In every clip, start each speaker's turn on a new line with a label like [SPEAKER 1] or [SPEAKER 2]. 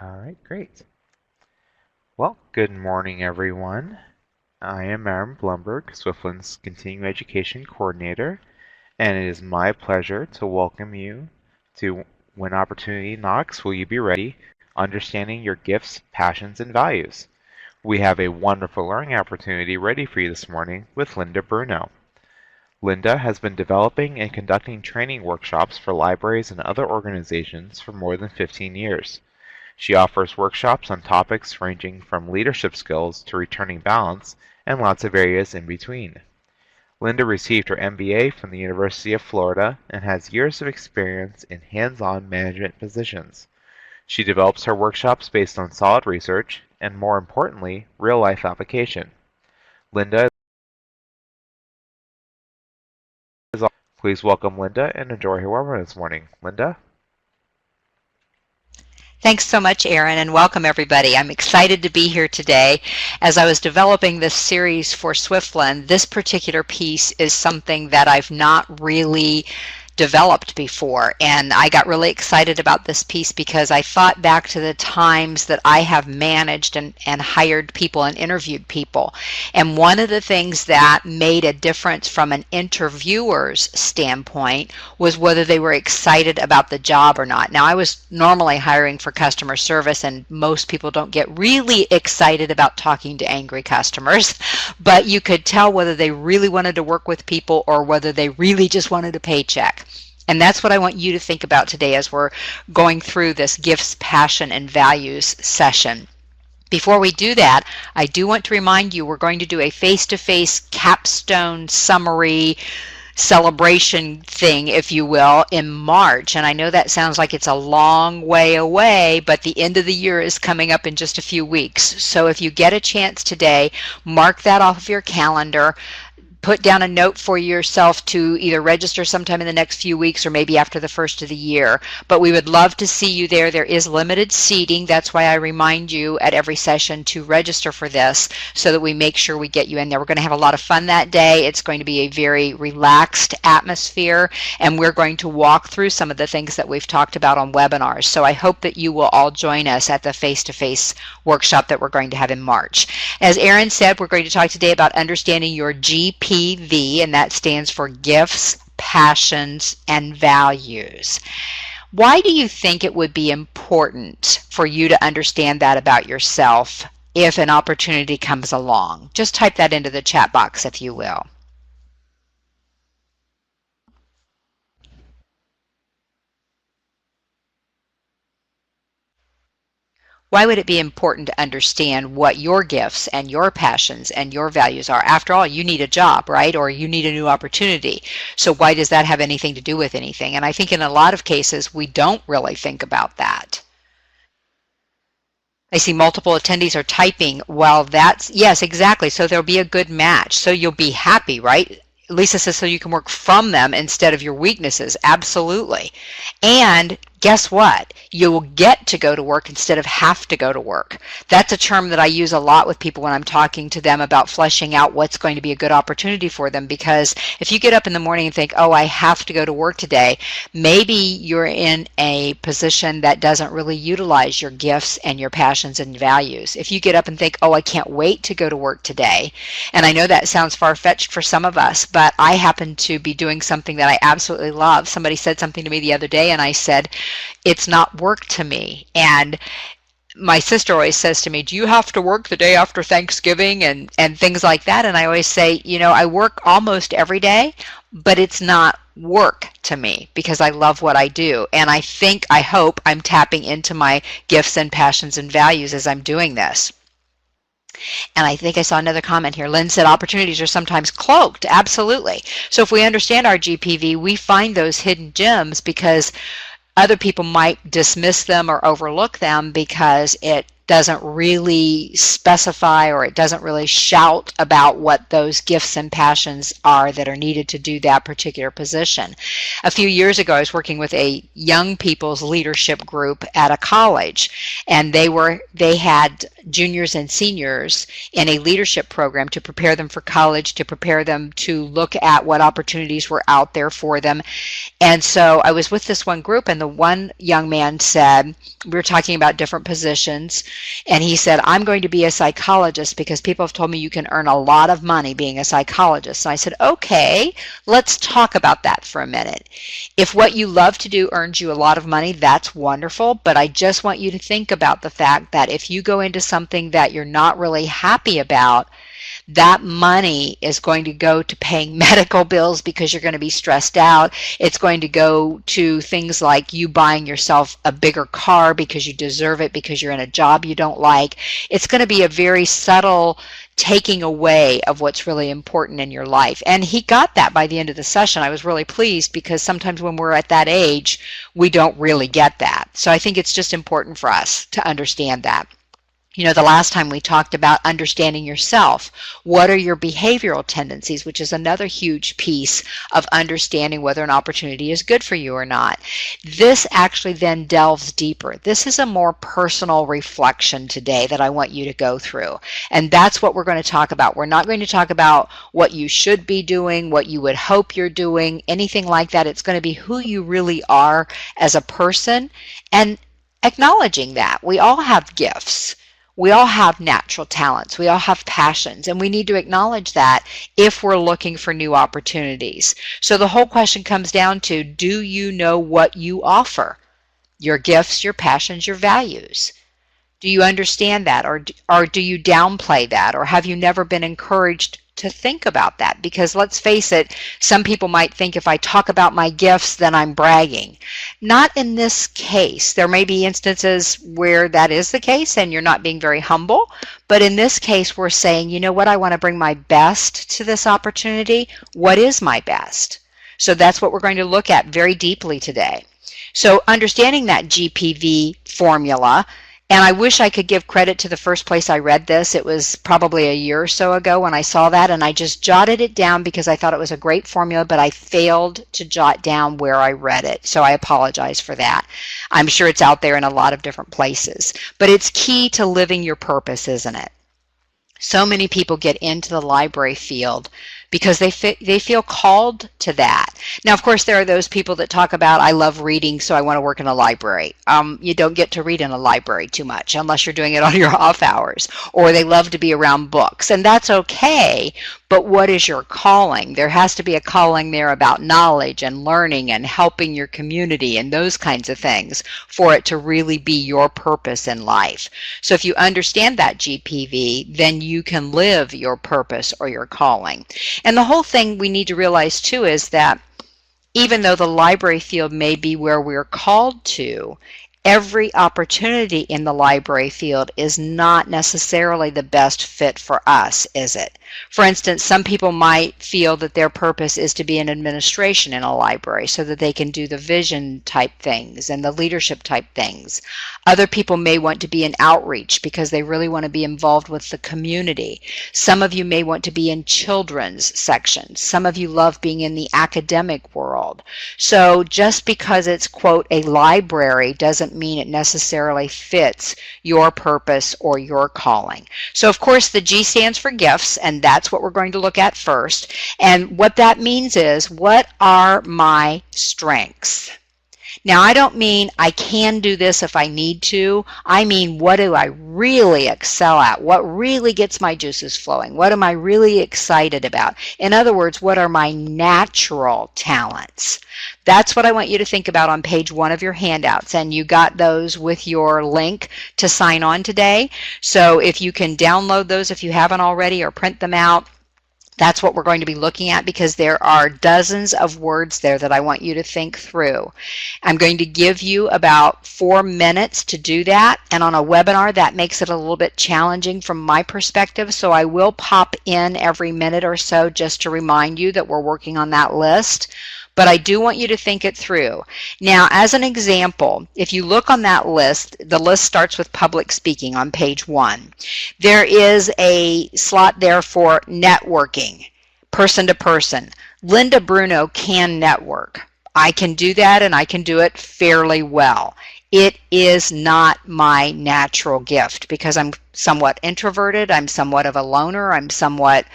[SPEAKER 1] All right, great. Well, good morning, everyone. I am Aaron Blumberg, Swiftland's Continuing Education Coordinator, and it is my pleasure to welcome you to When Opportunity Knocks, Will You Be Ready? Understanding Your Gifts, Passions, and Values. We have a wonderful learning opportunity ready for you this morning with Linda Bruno. Linda has been developing and conducting training workshops for libraries and other organizations for more than 15 years. She offers workshops on topics ranging from leadership skills to returning balance and lots of areas in between. Linda received her MBA from the University of Florida and has years of experience in hands-on management positions. She develops her workshops based on solid research and, more importantly, real-life application. Linda, please welcome Linda and enjoy her webinar this morning. Linda?
[SPEAKER 2] Thanks so much, Aaron, and welcome everybody. I'm excited to be here today. As I was developing this series for Swiftland, this particular piece is something that I've not really developed before, and I got really excited about this piece because I thought back to the times that I have managed and hired people and interviewed people, and one of the things that made a difference from an interviewer's standpoint was whether they were excited about the job or not. Now, I was normally hiring for customer service, and most people don't get really excited about talking to angry customers, but you could tell whether they really wanted to work with people or whether they really just wanted a paycheck. And that's what I want you to think about today as we're going through this gifts, passion, and values session. Before we do that, I do want to remind you we're going to do a face-to-face capstone summary celebration thing, if you will, in March. And I know that sounds like it's a long way away, but the end of the year is coming up in just a few weeks. So if you get a chance today, mark that off of your calendar. Put down a note for yourself to either register sometime in the next few weeks or maybe after the first of the year. But we would love to see you there. There is limited seating. That's why I remind you at every session to register for this so that we make sure we get you in there. We're going to have a lot of fun that day. It's going to be a very relaxed atmosphere, and we're going to walk through some of the things that we've talked about on webinars. So I hope that you will all join us at the face-to-face workshop that we're going to have in March. As Aaron said, we're going to talk today about understanding your GPV, and that stands for Gifts, Passions, and Values. Why do you think it would be important for you to understand that about yourself if an opportunity comes along? Just type that into the chat box, if you will. Why would it be important to understand what your gifts and your passions and your values are? After all, you need a job, right? Or you need a new opportunity. So why does that have anything to do with anything? And I think in a lot of cases, we don't really think about that. I see multiple attendees are typing. Well, that's, yes, exactly. So there'll be a good match. So you'll be happy, right? Lisa says so you can work from them instead of your weaknesses. Absolutely. And guess what? You will get to go to work instead of have to go to work. That's a term that I use a lot with people when I'm talking to them about fleshing out what's going to be a good opportunity for them, because if you get up in the morning and think, oh, I have to go to work today, maybe you're in a position that doesn't really utilize your gifts and your passions and values. If you get up and think, oh, I can't wait to go to work today, and I know that sounds far-fetched for some of us, but I happen to be doing something that I absolutely love. Somebody said something to me the other day, and I said, it's not work to me. And my sister always says to me, do you have to work the day after Thanksgiving and things like that? And I always say, you know, I work almost every day, but it's not work to me because I love what I do. And I think, I hope I'm tapping into my gifts and passions and values as I'm doing this. And I think I saw another comment here. Lynn said opportunities are sometimes cloaked. Absolutely. So if we understand our GPV, we find those hidden gems because other people might dismiss them or overlook them because it doesn't really specify, or it doesn't really shout about what those gifts and passions are that are needed to do that particular position. A few years ago, I was working with a young people's leadership group at a college, and they had juniors and seniors in a leadership program to prepare them for college, to prepare them to look at what opportunities were out there for them. And so I was with this one group, and the one young man said, we were talking about different positions, and he said, I'm going to be a psychologist because people have told me you can earn a lot of money being a psychologist. And I said, okay, let's talk about that for a minute. If what you love to do earns you a lot of money, that's wonderful, but I just want you to think about the fact that if you go into something that you're not really happy about, that money is going to go to paying medical bills because you're going to be stressed out. It's going to go to things like you buying yourself a bigger car because you deserve it because you're in a job you don't like. It's going to be a very subtle taking away of what's really important in your life. And he got that by the end of the session. I was really pleased because sometimes when we're at that age, we don't really get that. So I think it's just important for us to understand that. You know, the last time we talked about understanding yourself. What are your behavioral tendencies, which is another huge piece of understanding whether an opportunity is good for you or not. This actually then delves deeper. This is a more personal reflection today that I want you to go through. And that's what we're going to talk about. We're not going to talk about what you should be doing, what you would hope you're doing, anything like that. It's going to be who you really are as a person and acknowledging that. We all have gifts. We all have natural talents. We all have passions, and we need to acknowledge that if we're looking for new opportunities. So the whole question comes down to, do you know what you offer? Your gifts, your passions, your values. Do you understand that, or do you downplay that, or have you never been encouraged to think about that? Because let's face it, some people might think if I talk about my gifts, then I'm bragging. Not in this case. There may be instances where that is the case and you're not being very humble, but in this case, we're saying, you know what, I want to bring my best to this opportunity. What is my best? So that's what we're going to look at very deeply today. So understanding that GPV formula, and I wish I could give credit to the first place I read this. It was probably a year or so ago when I saw that, and I just jotted it down because I thought it was a great formula, but I failed to jot down where I read it. So I apologize for that. I'm sure it's out there in a lot of different places. But it's key to living your purpose, isn't it? So many people get into the library field because they feel called to that. Now, of course, there are those people that talk about, I love reading, so I want to work in a library. You don't get to read in a library too much unless you're doing it on your off hours. Or they love to be around books, and that's okay, but what is your calling? There has to be a calling there about knowledge and learning and helping your community and those kinds of things for it to really be your purpose in life. So if you understand that GPV, then you can live your purpose or your calling. And the whole thing we need to realize too is that even though the library field may be where we're called to, every opportunity in the library field is not necessarily the best fit for us, is it? For instance, some people might feel that their purpose is to be in administration in a library so that they can do the vision type things and the leadership type things. Other people may want to be in outreach because they really want to be involved with the community. Some of you may want to be in children's sections. Some of you love being in the academic world. So just because it's, quote, a library doesn't mean it necessarily fits your purpose or your calling. So of course the G stands for gifts, and that's what we're going to look at first. And what that means is, what are my strengths? Now, I don't mean I can do this if I need to. I mean, what do I really excel at? What really gets my juices flowing? What am I really excited about? In other words, what are my natural talents? That's what I want you to think about on page 1 of your handouts, and you got those with your link to sign on today. So if you can download those if you haven't already, or print them out, that's what we're going to be looking at, because there are dozens of words there that I want you to think through. I'm going to give you about 4 minutes to do that, and on a webinar that makes it a little bit challenging from my perspective, so I will pop in every minute or so just to remind you that we're working on that list. but I do want you to think it through. Now, as an example, if you look on that list, the list starts with public speaking on page 1. There is a slot there for networking, person to person. Linda Bruno can network. I can do that, and I can do it fairly well. It is not my natural gift because I'm somewhat introverted. I'm somewhat of a loner. I'm somewhat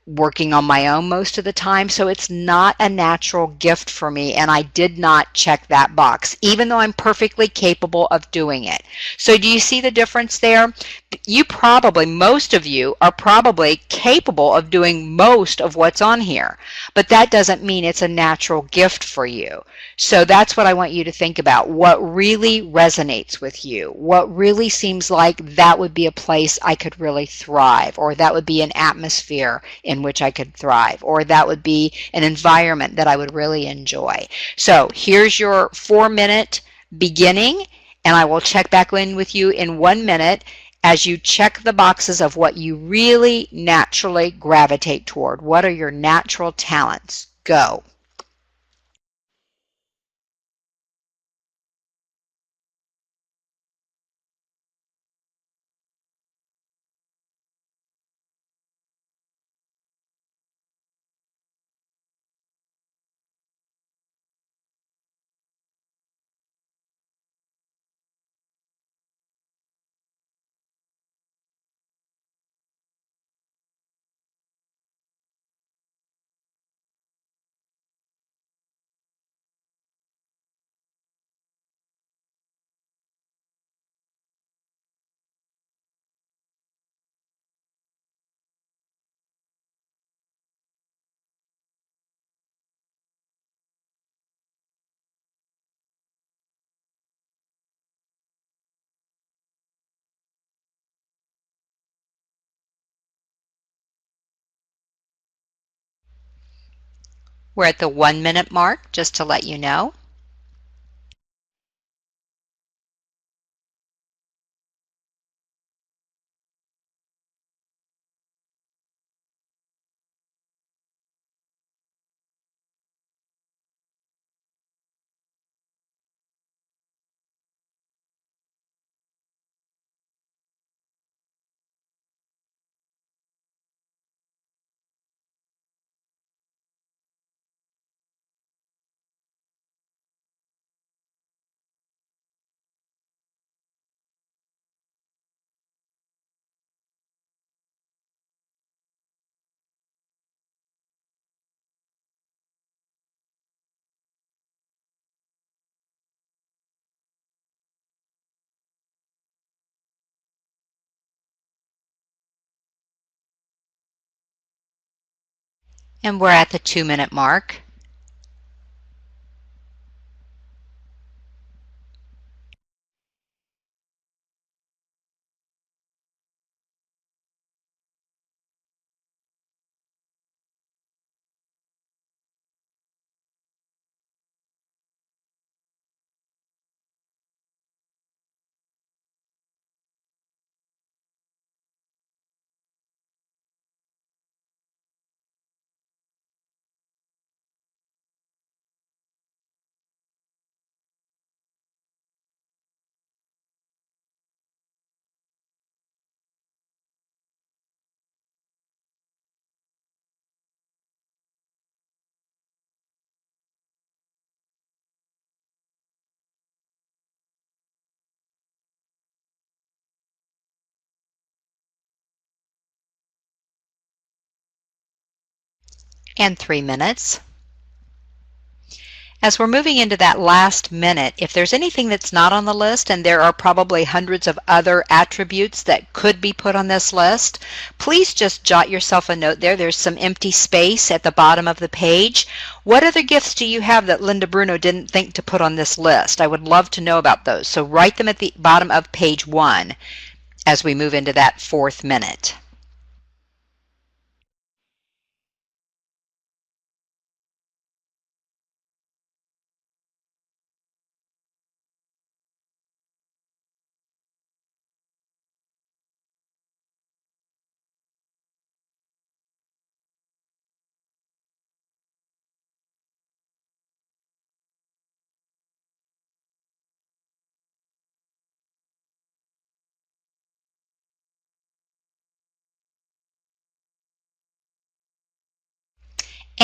[SPEAKER 2] working on my own most of the time, so it's not a natural gift for me, and I did not check that box, even though I'm perfectly capable of doing it. So do you see the difference there? You probably, most of you are probably capable of doing most of what's on here, but that doesn't mean it's a natural gift for you. So that's what I want you to think about. What really resonates with you? What really seems like that would be a place I could really thrive, or that would be an atmosphere in which I could thrive, or that would be an environment that I would really enjoy. So here's your 4-minute beginning, and I will check back in with you in 1 minute as you check the boxes of what you really naturally gravitate toward. What are your natural talents? Go. We're at the 1-minute mark, just to let you know. And we're at the 2-minute mark. And 3 minutes. As we're moving into that last minute, if there's anything that's not on the list, and there are probably hundreds of other attributes that could be put on this list, please just jot yourself a note there. There's some empty space at the bottom of the page. What other gifts do you have that Linda Bruno didn't think to put on this list? I would love to know about those. So write them at the bottom of page 1 as we move into that 4th minute.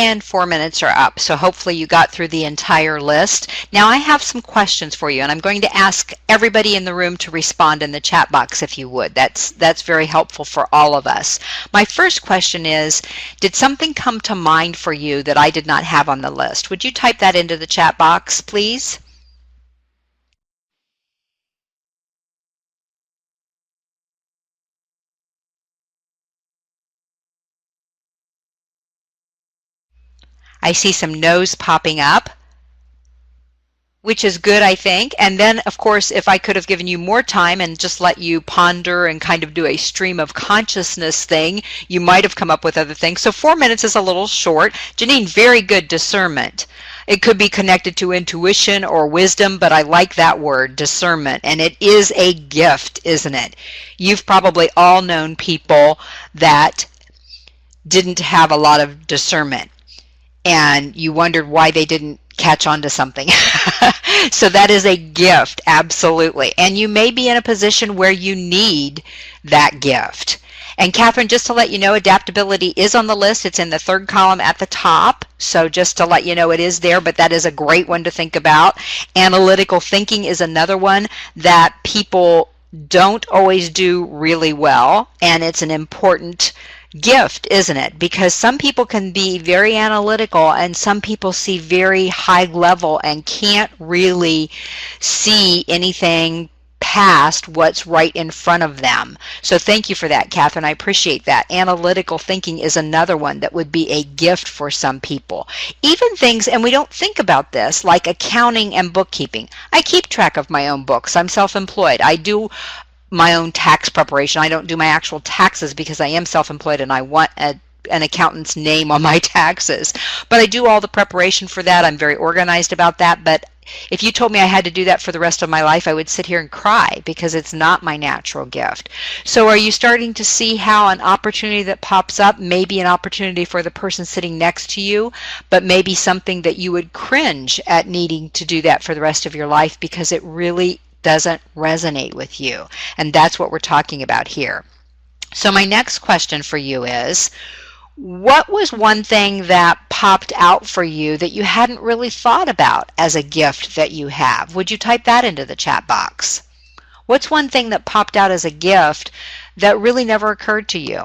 [SPEAKER 2] And 4 minutes are up. So hopefully you got through the entire list. Now I have some questions for you, and I'm going to ask everybody in the room to respond in the chat box if you would. That's very helpful for all of us. My first question is, did something come to mind for you that I did not have on the list? Would you type that into the chat box, please? I see some no's popping up, which is good, I think. And then, of course, if I could have given you more time and just let you ponder and kind of do a stream of consciousness thing, you might have come up with other things. So 4 minutes is a little short. Janine, very good discernment. It could be connected to intuition or wisdom, but I like that word, discernment. And it is a gift, isn't it? You've probably all known people that didn't have a lot of discernment, and you wondered why they didn't catch on to something. So that is a gift, absolutely. And you may be in a position where you need that gift. And Catherine, just to let you know, adaptability is on the list. It's in the third column at the top. So just to let you know, it is there, but that is a great one to think about. Analytical thinking is another one that people don't always do really well, and it's an important gift, isn't it? Because some people can be very analytical and some people see very high level and can't really see anything past what's right in front of them. So thank you for that, Catherine. I appreciate that. Analytical thinking is another one that would be a gift for some people. Even things, and we don't think about this, like accounting and bookkeeping. I keep track of my own books. I'm self-employed. I do my own tax preparation. I don't do my actual taxes because I am self-employed and I want an accountant's name on my taxes. But I do all the preparation for that. I'm very organized about that. But if you told me I had to do that for the rest of my life, I would sit here and cry because it's not my natural gift. So are you starting to see how an opportunity that pops up may be an opportunity for the person sitting next to you, but maybe something that you would cringe at needing to do that for the rest of your life because it really doesn't resonate with you? And that's what we're talking about here. So my next question for you is, what was one thing that popped out for you that you hadn't really thought about as a gift that you have? Would you type that into the chat box? What's one thing that popped out as a gift that really never occurred to you?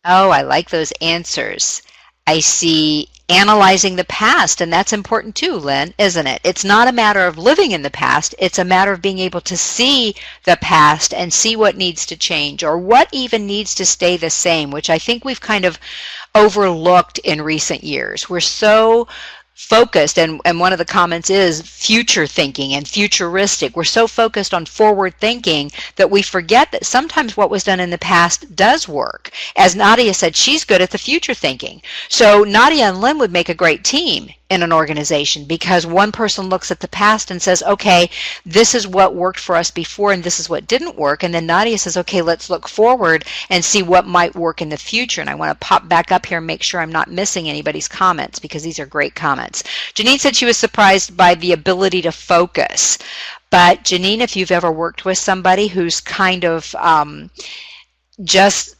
[SPEAKER 2] Oh, I like those answers. I see analyzing the past, and that's important too, Lynn, isn't it? It's not a matter of living in the past. It's a matter of being able to see the past and see what needs to change or what even needs to stay the same, which I think we've kind of overlooked in recent years. We're so focused, and one of the comments is future thinking and futuristic. We're so focused on forward thinking that we forget that sometimes what was done in the past does work. As Nadia said, she's good at the future thinking. So Nadia and Lynn would make a great team in an organization because one person looks at the past and says, okay, this is what worked for us before and this is what didn't work. And then Nadia says, okay, let's look forward and see what might work in the future. And I want to pop back up here and make sure I'm not missing anybody's comments because these are great comments. Janine said she was surprised by the ability to focus. But Janine, if you've ever worked with somebody who's kind of just,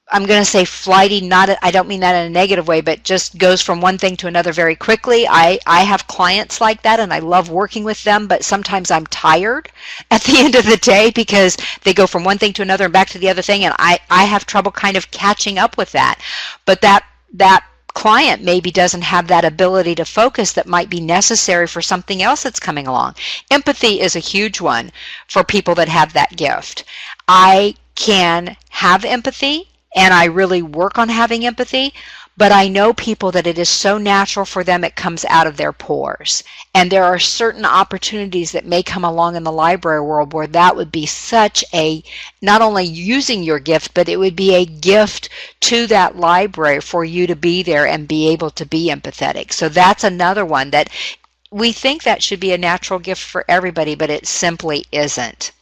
[SPEAKER 2] I'm going to say flighty, I don't mean that in a negative way, but just goes from one thing to another very quickly. I have clients like that and I love working with them, but sometimes I'm tired at the end of the day because they go from one thing to another and back to the other thing, and I have trouble kind of catching up with that. But that client maybe doesn't have that ability to focus that might be necessary for something else that's coming along. Empathy is a huge one for people that have that gift. I can have empathy and I really work on having empathy, but I know people that it is so natural for them it comes out of their pores. And there are certain opportunities that may come along in the library world where that would be such a, not only using your gift, but it would be a gift to that library for you to be there and be able to be empathetic. So that's another one that we think that should be a natural gift for everybody, but it simply isn't.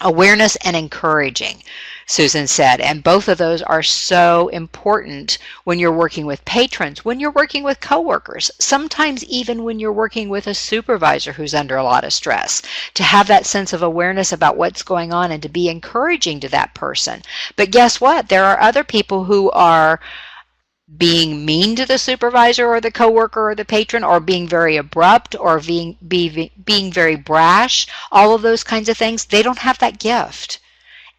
[SPEAKER 2] Awareness and encouraging, Susan said. And both of those are so important when you're working with patrons, when you're working with coworkers, sometimes even when you're working with a supervisor who's under a lot of stress, to have that sense of awareness about what's going on and to be encouraging to that person. But guess what? There are other people who are being mean to the supervisor or the coworker or the patron, or being very abrupt, or being very brash, all of those kinds of things. They don't have that gift.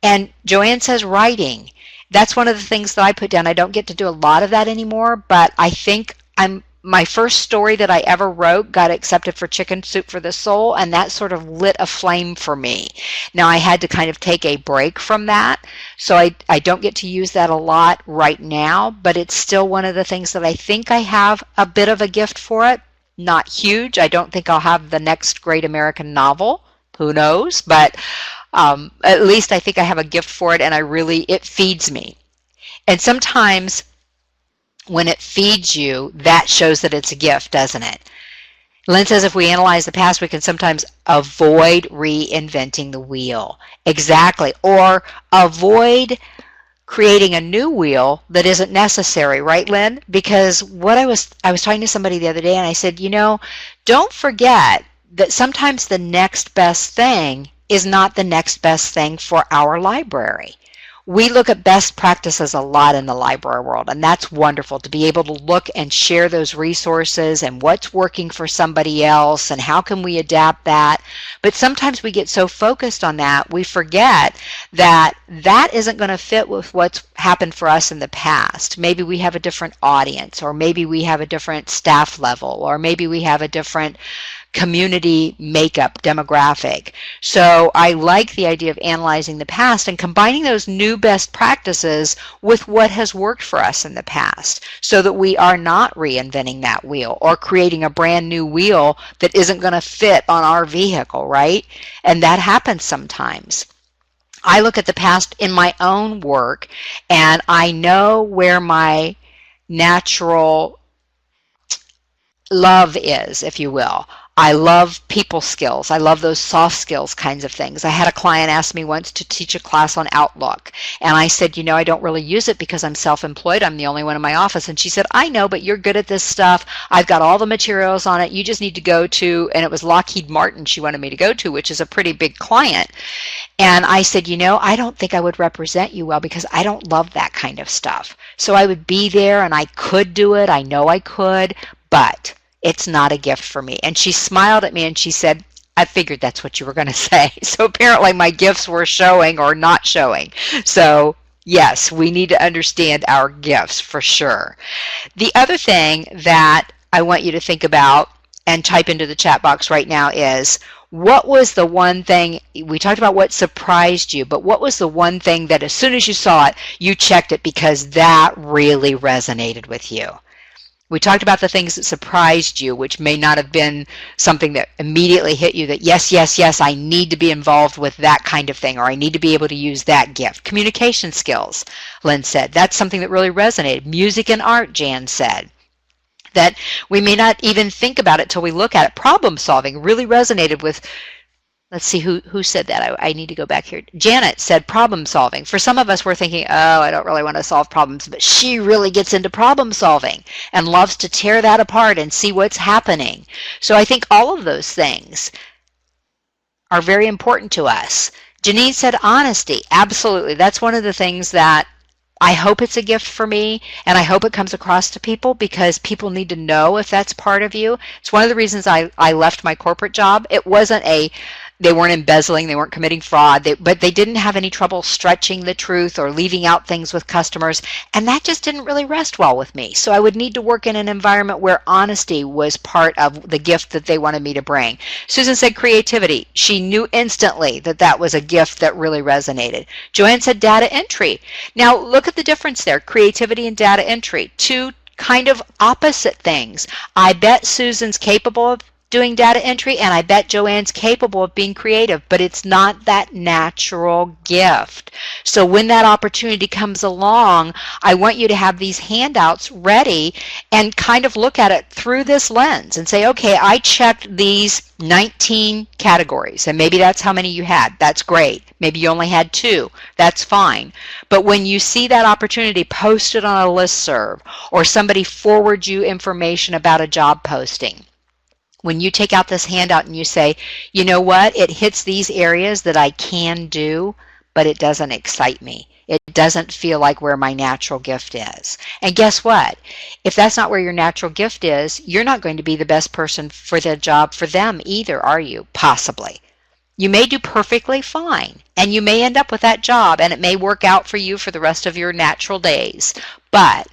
[SPEAKER 2] And Joanne says writing. That's one of the things that I put down. I don't get to do a lot of that anymore, but I think my first story that I ever wrote got accepted for Chicken Soup for the Soul, and that sort of lit a flame for me. Now I had to kind of take a break from that, so I don't get to use that a lot right now, but it's still one of the things that I think I have a bit of a gift for it. Not huge. I don't think I'll have the next great American novel. Who knows? But at least I think I have a gift for it, and it feeds me. And sometimes when it feeds you, that shows that it's a gift, doesn't it? Lynn says if we analyze the past, we can sometimes avoid reinventing the wheel. Exactly. Or avoid creating a new wheel that isn't necessary, right, Lynn? Because I was talking to somebody the other day, and I said, don't forget that sometimes the next best thing is not the next best thing for our library. We look at best practices a lot in the library world, and that's wonderful to be able to look and share those resources and what's working for somebody else and how can we adapt that. But sometimes we get so focused on that, we forget that that isn't going to fit with what's happened for us in the past. Maybe we have a different audience, or maybe we have a different staff level, or maybe we have a different community makeup demographic. So I like the idea of analyzing the past and combining those new best practices with what has worked for us in the past, so that we are not reinventing that wheel or creating a brand new wheel that isn't going to fit on our vehicle, right? And that happens sometimes. I look at the past in my own work, and I know where my natural love is, if you will. I love people skills. I love those soft skills kinds of things. I had a client ask me once to teach a class on Outlook. And I said, I don't really use it because I'm self-employed. I'm the only one in my office. And she said, I know, but you're good at this stuff. I've got all the materials on it. You just need to go to, and it was Lockheed Martin she wanted me to go to, which is a pretty big client. And I said, I don't think I would represent you well because I don't love that kind of stuff. So I would be there and I could do it. I know I could, but it's not a gift for me. And she smiled at me and she said, I figured that's what you were going to say. So apparently my gifts were showing or not showing. So yes, we need to understand our gifts for sure. The other thing that I want you to think about and type into the chat box right now is, what was the one thing, we talked about what surprised you, but what was the one thing that as soon as you saw it, you checked it because that really resonated with you? We talked about the things that surprised you, which may not have been something that immediately hit you that yes, yes, yes, I need to be involved with that kind of thing, or I need to be able to use that gift. Communication skills, Lynn said. That's something that really resonated. Music and art, Jan said. That we may not even think about it till we look at it. Problem solving really resonated with, let's see, who said that? I need to go back here. Janet said problem solving. For some of us, we're thinking, oh, I don't really want to solve problems, but she really gets into problem solving and loves to tear that apart and see what's happening. So I think all of those things are very important to us. Janine said honesty. Absolutely. That's one of the things that I hope it's a gift for me, and I hope it comes across to people because people need to know if that's part of you. It's one of the reasons I left my corporate job. It wasn't they weren't embezzling, they weren't committing fraud, but they didn't have any trouble stretching the truth or leaving out things with customers, and that just didn't really rest well with me. So I would need to work in an environment where honesty was part of the gift that they wanted me to bring. Susan said creativity. She knew instantly that that was a gift that really resonated. Joanne said data entry. Now look at the difference there, creativity and data entry, two kind of opposite things. I bet Susan's capable doing data entry, and I bet Joanne's capable of being creative, but it's not that natural gift. So when that opportunity comes along, I want you to have these handouts ready and kind of look at it through this lens and say, okay, I checked these 19 categories, and maybe that's how many you had. That's great. Maybe you only had 2. That's fine. But when you see that opportunity posted on a listserv, or somebody forwards you information about a job posting, when you take out this handout and you say, you know what, it hits these areas that I can do, but it doesn't excite me. It doesn't feel like where my natural gift is. And guess what? If that's not where your natural gift is, you're not going to be the best person for the job for them either, are you? Possibly. You may do perfectly fine, and you may end up with that job, and it may work out for you for the rest of your natural days. But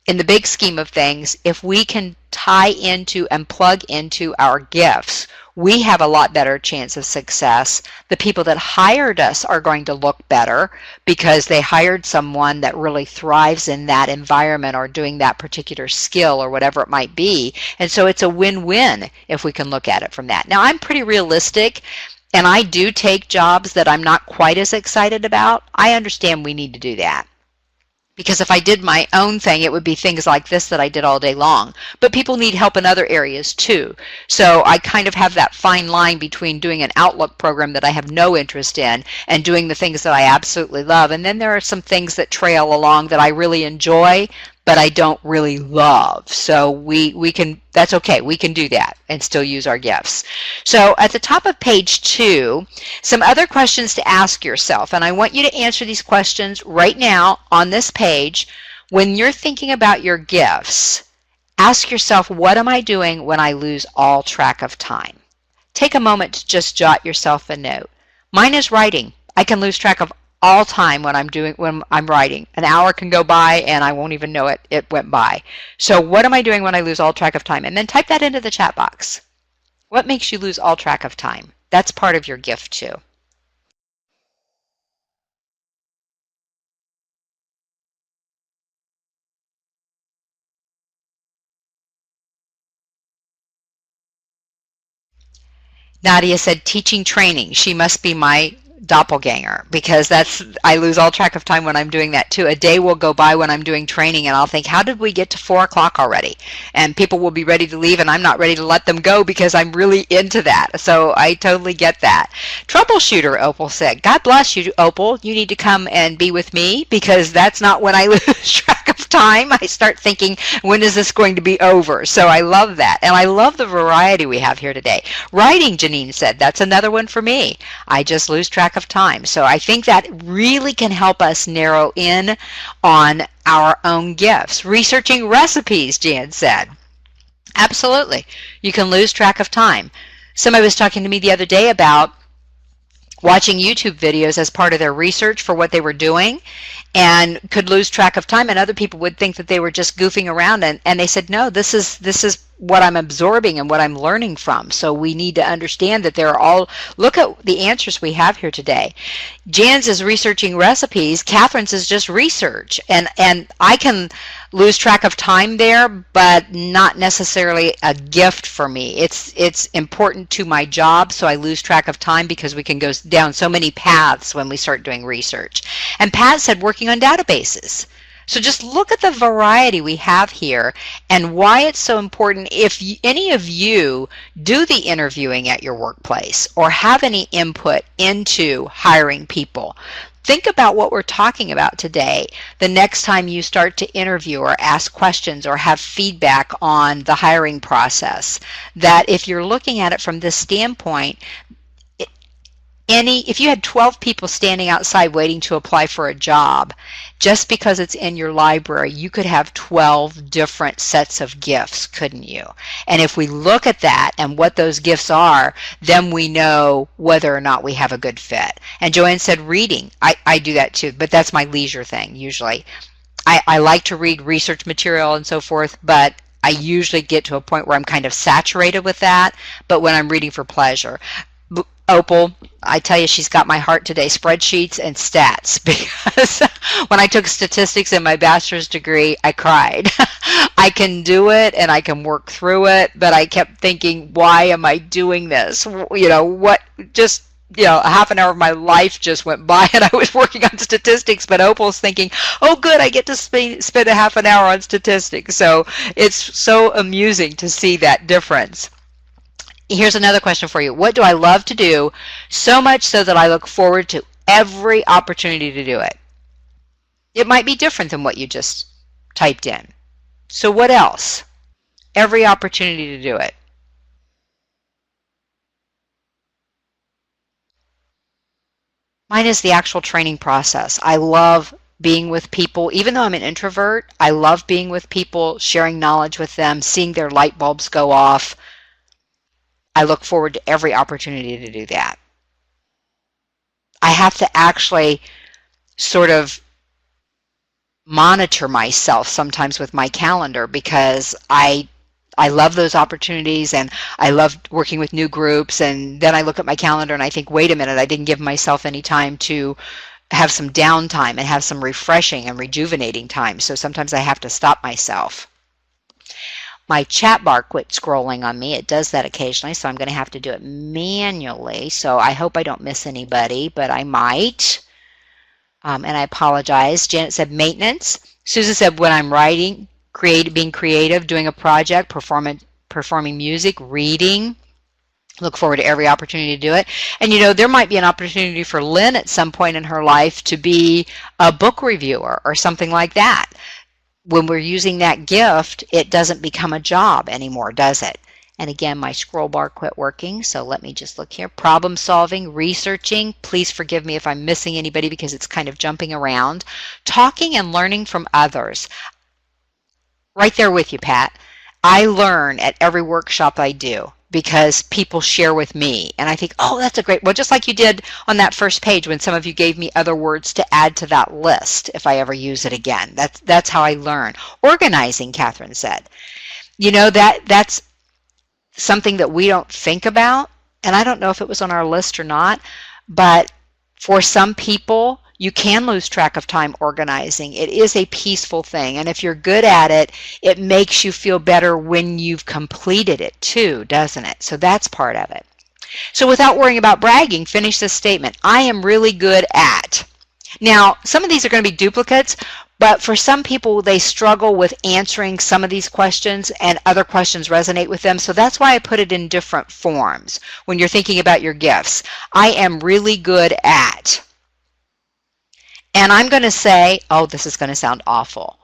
[SPEAKER 2] in the big scheme of things, if we can tie into and plug into our gifts, we have a lot better chance of success. The people that hired us are going to look better because they hired someone that really thrives in that environment or doing that particular skill or whatever it might be. And so it's a win-win if we can look at it from that. Now, I'm pretty realistic, and I do take jobs that I'm not quite as excited about. I understand we need to do that. Because if I did my own thing, it would be things like this that I did all day long. But people need help in other areas too. So I kind of have that fine line between doing an Outlook program that I have no interest in and doing the things that I absolutely love. And then there are some things that trail along that I really enjoy, but I don't really love. So we can, that's okay. We can do that and still use our gifts. So at the top of page 2, some other questions to ask yourself. And I want you to answer these questions right now on this page. When you're thinking about your gifts, ask yourself, what am I doing when I lose all track of time? Take a moment to just jot yourself a note. Mine is writing. I can lose track of all time when I'm writing. An hour can go by and I won't even know it went by. So what am I doing when I lose all track of time? And then type that into the chat box. What makes you lose all track of time? That's part of your gift too. Nadia said teaching training. She must be my doppelganger because I lose all track of time when I'm doing that too. A day will go by when I'm doing training and I'll think, how did we get to 4 o'clock already? And people will be ready to leave and I'm not ready to let them go because I'm really into that. So I totally get that. Troubleshooter, Opal said, God bless you, Opal. You need to come and be with me because that's not when I lose track of time. I start thinking, when is this going to be over? So I love that. And I love the variety we have here today. Writing, Janine said, that's another one for me. I just lose track of time. So I think that really can help us narrow in on our own gifts. Researching recipes, Jan said. Absolutely. You can lose track of time. Somebody was talking to me the other day about watching YouTube videos as part of their research for what they were doing and could lose track of time, and other people would think that they were just goofing around, and they said, no, this is what I'm absorbing and what I'm learning from. So we need to understand that they're all, look at the answers we have here today. Jan's is researching recipes, Catherine's is just research, and I can lose track of time there, but not necessarily a gift for me. It's important to my job, so I lose track of time because we can go down so many paths when we start doing research. And Pat said working on databases. So just look at the variety we have here and why it's so important. If any of you do the interviewing at your workplace or have any input into hiring people, think about what we're talking about today the next time you start to interview or ask questions or have feedback on the hiring process. That if you're looking at it from this standpoint, if you had 12 people standing outside waiting to apply for a job, just because it's in your library, you could have 12 different sets of gifts, couldn't you? And if we look at that and what those gifts are, then we know whether or not we have a good fit. And Joanne said reading. I do that too, but that's my leisure thing usually. I like to read research material and so forth, but I usually get to a point where I'm kind of saturated with that, but when I'm reading for pleasure. Opal, I tell you, she's got my heart today, spreadsheets and stats, because when I took statistics in my bachelor's degree, I cried. I can do it and I can work through it, but I kept thinking, why am I doing this? A half an hour of my life just went by and I was working on statistics, but Opal's thinking, oh good, I get to spend a half an hour on statistics. So it's so amusing to see that difference. Here's another question for you. What do I love to do so much so that I look forward to every opportunity to do it? It might be different than what you just typed in. So what else? Every opportunity to do it. Mine is the actual training process. I love being with people. Even though I'm an introvert, I love being with people, sharing knowledge with them, seeing their light bulbs go off. I look forward to every opportunity to do that. I have to actually sort of monitor myself sometimes with my calendar, because I love those opportunities and I love working with new groups, and then I look at my calendar and I think, wait a minute, I didn't give myself any time to have some downtime and have some refreshing and rejuvenating time. So sometimes I have to stop myself. My chat bar quit scrolling on me. It does that occasionally, so I'm going to have to do it manually. So I hope I don't miss anybody, but I might. And I apologize. Janet said maintenance. Susan said when I'm writing, being creative, doing a project, performing music, reading. Look forward to every opportunity to do it. And there might be an opportunity for Lynn at some point in her life to be a book reviewer or something like that. When we're using that gift, it doesn't become a job anymore, does it? And again, my scroll bar quit working, so let me just look here. Problem solving, researching. Please forgive me if I'm missing anybody because it's kind of jumping around. Talking and learning from others. Right there with you, Pat. I learn at every workshop I do because people share with me. And I think, oh, that's a great, well, just like you did on that first page when some of you gave me other words to add to that list if I ever use it again. That's how I learn. Organizing, Catherine said. That's something that we don't think about. And I don't know if it was on our list or not, but for some people, you can lose track of time organizing. It is a peaceful thing. And if you're good at it, it makes you feel better when you've completed it too, doesn't it? So that's part of it. So without worrying about bragging, finish this statement. I am really good at. Now, some of these are going to be duplicates, but for some people, they struggle with answering some of these questions and other questions resonate with them. So that's why I put it in different forms when you're thinking about your gifts. I am really good at. And I'm going to say, oh, this is going to sound awful,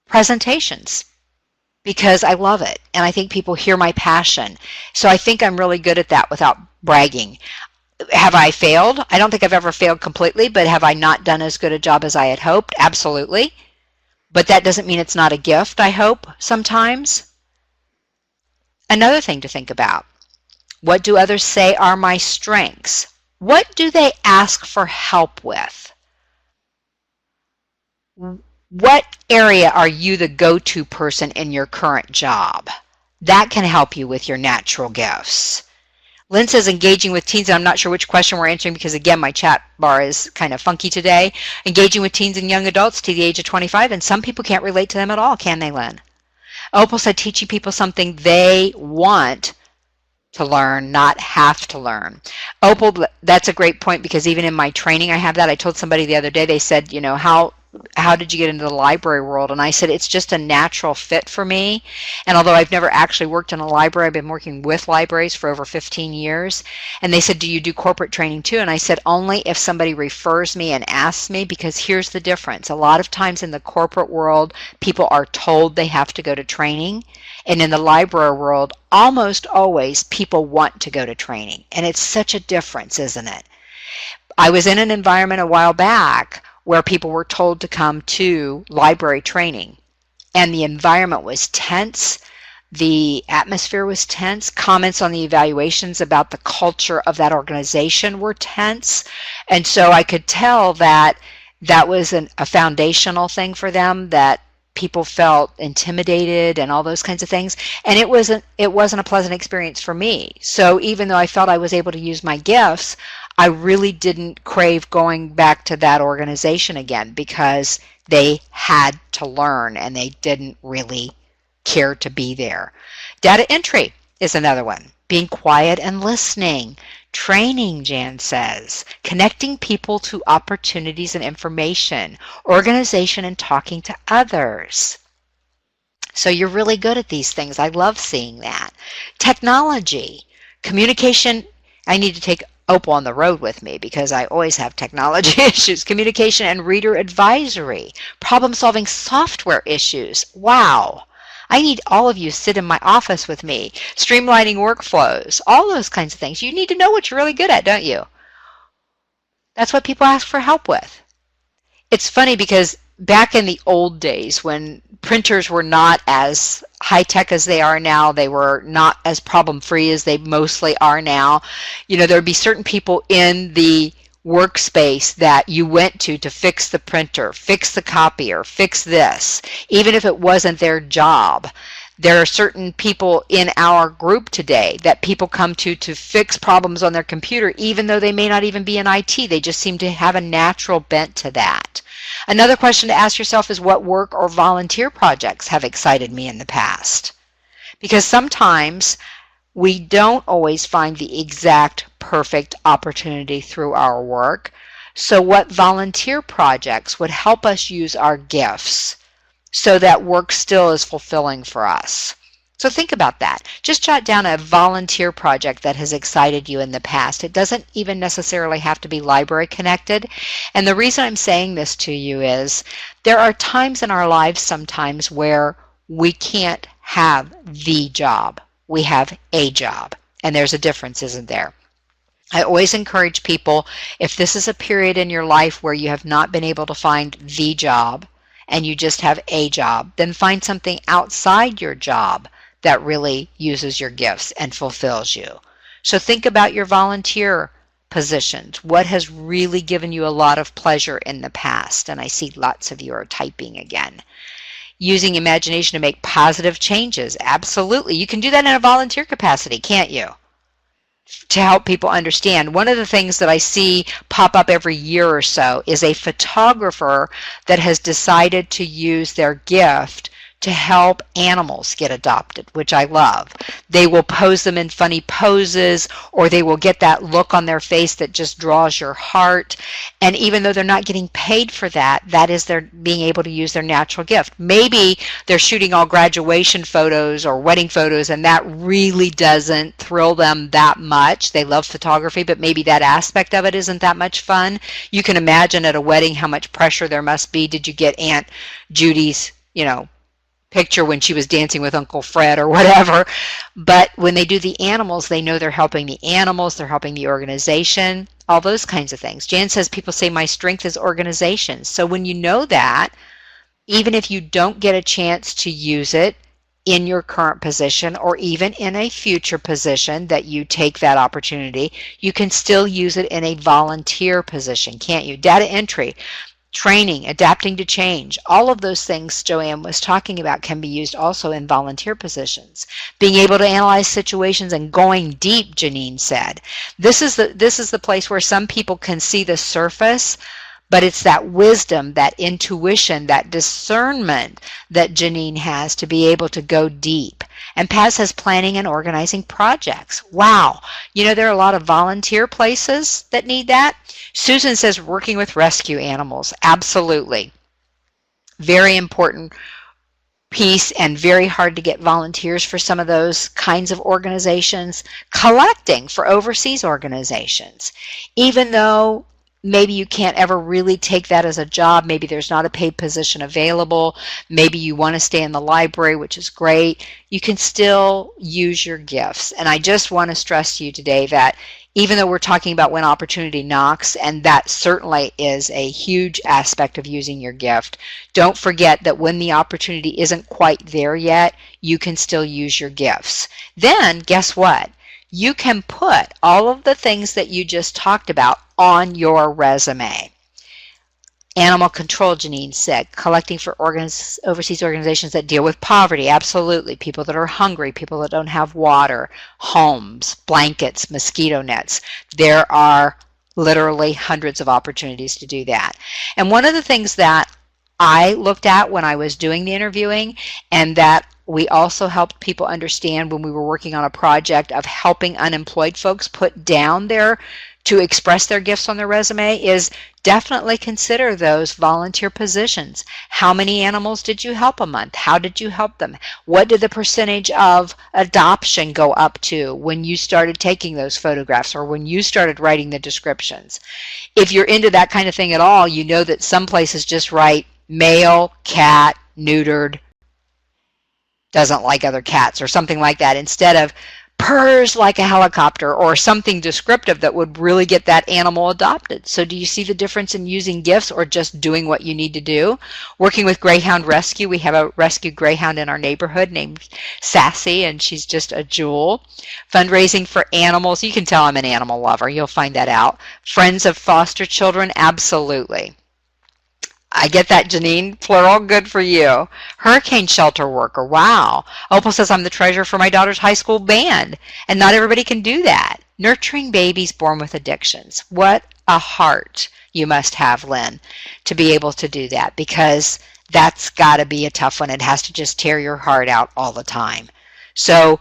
[SPEAKER 2] presentations, because I love it. And I think people hear my passion. So I think I'm really good at that without bragging. Have I failed? I don't think I've ever failed completely, but have I not done as good a job as I had hoped? Absolutely. But that doesn't mean it's not a gift, I hope, sometimes. Another thing to think about. What do others say are my strengths? What do they ask for help with? What area are you the go-to person in your current job? That can help you with your natural gifts. Lynn says engaging with teens, and I'm not sure which question we're answering because, again, my chat bar is kind of funky today. Engaging with teens and young adults to the age of 25, and some people can't relate to them at all, can they, Lynn? Opal said teaching people something they want to learn, not have to learn. Opal, that's a great point because even in my training I have that. I told somebody the other day, they said, how did you get into the library world? And I said, it's just a natural fit for me. And although I've never actually worked in a library, I've been working with libraries for over 15 years. And they said, do you do corporate training too? And I said, only if somebody refers me and asks me, because here's the difference. A lot of times in the corporate world, people are told they have to go to training. And in the library world, almost always people want to go to training. And it's such a difference, isn't it? I was in an environment a while back where people were told to come to library training. And the environment was tense. The atmosphere was tense. Comments on the evaluations about the culture of that organization were tense. And so I could tell that that was a foundational thing for them, that people felt intimidated and all those kinds of things. And it wasn't a pleasant experience for me. So even though I felt I was able to use my gifts, I really didn't crave going back to that organization again because they had to learn and they didn't really care to be there. Data entry is another one. Being quiet and listening. Training, Jan says. Connecting people to opportunities and information. Organization and talking to others. So you're really good at these things. I love seeing that. Technology. Communication. I need to take Opal on the road with me because I always have technology issues. Communication and reader advisory. Problem-solving software issues. Wow. I need all of you to sit in my office with me. Streamlining workflows. All those kinds of things. You need to know what you're really good at, don't you? That's what people ask for help with. It's funny because back in the old days when printers were not as high-tech as they are now, they were not as problem-free as they mostly are now, there would be certain people in the workspace that you went to fix the printer, fix the copier, fix this, even if it wasn't their job. There are certain people in our group today that people come to fix problems on their computer, even though they may not even be in IT. They just seem to have a natural bent to that. Another question to ask yourself is, what work or volunteer projects have excited me in the past? Because sometimes we don't always find the exact perfect opportunity through our work. So what volunteer projects would help us use our gifts so that work still is fulfilling for us? So think about that. Just jot down a volunteer project that has excited you in the past. It doesn't even necessarily have to be library connected. And the reason I'm saying this to you is there are times in our lives sometimes where we can't have the job. We have a job. And there's a difference, isn't there? I always encourage people, if this is a period in your life where you have not been able to find the job and you just have a job, then find something outside your job that really uses your gifts and fulfills you. So think about your volunteer positions. What has really given you a lot of pleasure in the past? And I see lots of you are typing again. Using imagination to make positive changes. Absolutely. You can do that in a volunteer capacity, can't you? To help people understand. One of the things that I see pop up every year or so is a photographer that has decided to use their gift to help animals get adopted, which I love. They will pose them in funny poses, or they will get that look on their face that just draws your heart. And even though they're not getting paid for that, that is their being able to use their natural gift. Maybe they're shooting all graduation photos or wedding photos, and that really doesn't thrill them that much. They love photography, but maybe that aspect of it isn't that much fun. You can imagine at a wedding how much pressure there must be. Did you get Aunt Judy's, picture when she was dancing with Uncle Fred or whatever? But when they do the animals, they know they're helping the animals, they're helping the organization, all those kinds of things. Jan says people say my strength is organization. So when you know that, even if you don't get a chance to use it in your current position or even in a future position that you take that opportunity, you can still use it in a volunteer position, can't you? Data entry, training, adapting to change, all of those things Joanne was talking about can be used also in volunteer positions. Being able to analyze situations and going deep, Janine said. This is the place where some people can see the surface, but it's that wisdom, that intuition, that discernment that Janine has to be able to go deep. And Paz has planning and organizing projects. Wow. There are a lot of volunteer places that need that. Susan says working with rescue animals. Absolutely. Very important piece and very hard to get volunteers for some of those kinds of organizations. Collecting for overseas organizations. Even though maybe you can't ever really take that as a job. Maybe there's not a paid position available. Maybe you want to stay in the library, which is great. You can still use your gifts. And I just want to stress to you today that even though we're talking about when opportunity knocks, and that certainly is a huge aspect of using your gift, don't forget that when the opportunity isn't quite there yet, you can still use your gifts. Then, guess what? You can put all of the things that you just talked about on your resume. Animal control, Janine said, collecting for overseas organizations that deal with poverty. Absolutely. People that are hungry, people that don't have water, homes, blankets, mosquito nets. There are literally hundreds of opportunities to do that. And one of the things that I looked at when I was doing the interviewing, and that we also helped people understand when we were working on a project of helping unemployed folks put down to express their gifts on their resume, is definitely consider those volunteer positions. How many animals did you help a month? How did you help them? What did the percentage of adoption go up to when you started taking those photographs or when you started writing the descriptions? If you're into that kind of thing at all, you know that some places just write male, cat, neutered, doesn't like other cats, or something like that, instead of purrs like a helicopter or something descriptive that would really get that animal adopted. So do you see the difference in using gifts or just doing what you need to do? Working with Greyhound Rescue, we have a rescue greyhound in our neighborhood named Sassy, and she's just a jewel. Fundraising for animals, you can tell I'm an animal lover, you'll find that out. Friends of foster children, absolutely. I get that, Janine. Plural, good for you. Hurricane shelter worker, wow. Opal says, I'm the treasurer for my daughter's high school band, and not everybody can do that. Nurturing babies born with addictions. What a heart you must have, Lynn, to be able to do that, because that's got to be a tough one. It has to just tear your heart out all the time. So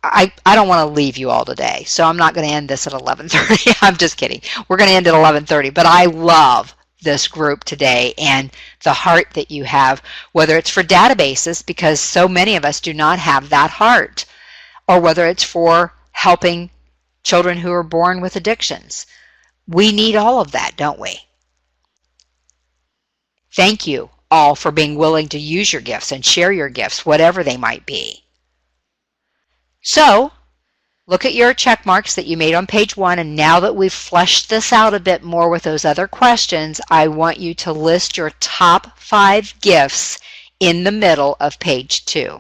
[SPEAKER 2] I don't want to leave you all today, so I'm not going to end this at 11:30. I'm just kidding. We're going to end at 11:30, but I love this group today and the heart that you have, whether it's for databases, because so many of us do not have that heart, or whether it's for helping children who are born with addictions. We need all of that, don't we? Thank you all for being willing to use your gifts and share your gifts, whatever they might be. So, look at your check marks that you made on page 1, and now that we've fleshed this out a bit more with those other questions, I want you to list your top 5 gifts in the middle of page 2.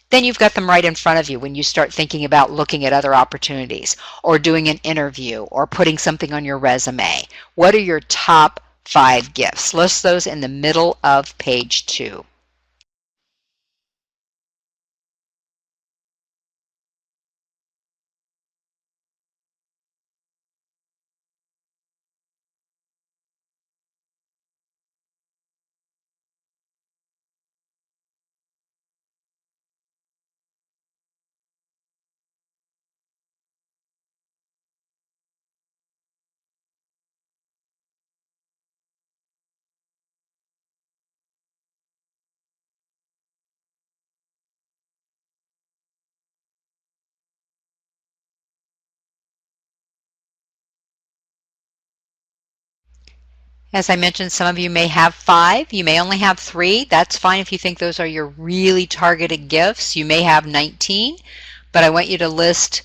[SPEAKER 2] Then you've got them right in front of you when you start thinking about looking at other opportunities or doing an interview or putting something on your resume. What are your top 5 gifts? List those in the middle of page 2. As I mentioned, some of you may have 5. You may only have 3. That's fine if you think those are your really targeted gifts. You may have 19, but I want you to list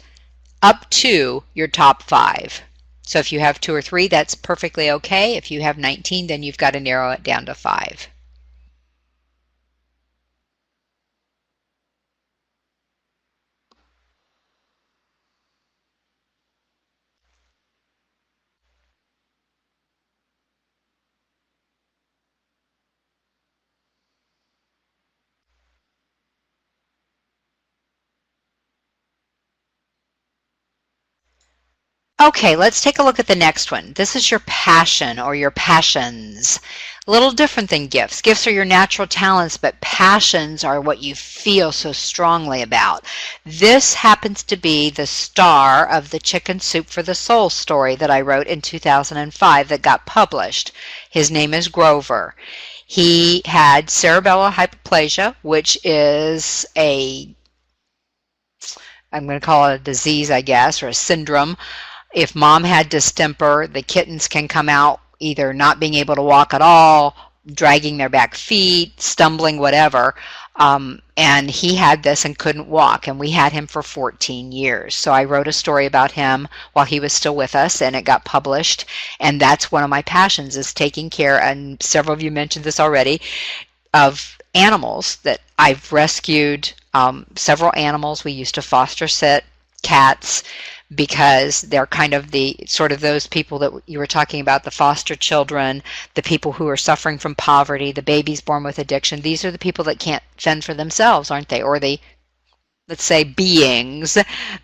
[SPEAKER 2] up to your top 5. So if you have 2 or 3, that's perfectly okay. If you have 19, then you've got to narrow it down to 5. Okay, let's take a look at the next one. This is your passion or your passions. A little different than gifts. Gifts are your natural talents, but passions are what you feel so strongly about. This happens to be the star of the Chicken Soup for the Soul story that I wrote in 2005 that got published. His name is Grover. He had cerebellar hypoplasia, which is I'm going to call it a disease, I guess, or a syndrome. If mom had distemper, the kittens can come out either not being able to walk at all, dragging their back feet, stumbling, whatever. And he had this and couldn't walk, and we had him for 14 years. So I wrote a story about him while he was still with us, and it got published. And that's one of my passions, is taking care, and several of you mentioned this already, of animals that I've rescued. Several animals. We used to foster sit cats, because they're kind of the sort of those people that you were talking about, the foster children, the people who are suffering from poverty, the babies born with addiction. These are the people that can't fend for themselves, aren't they? Or the, let's say, beings,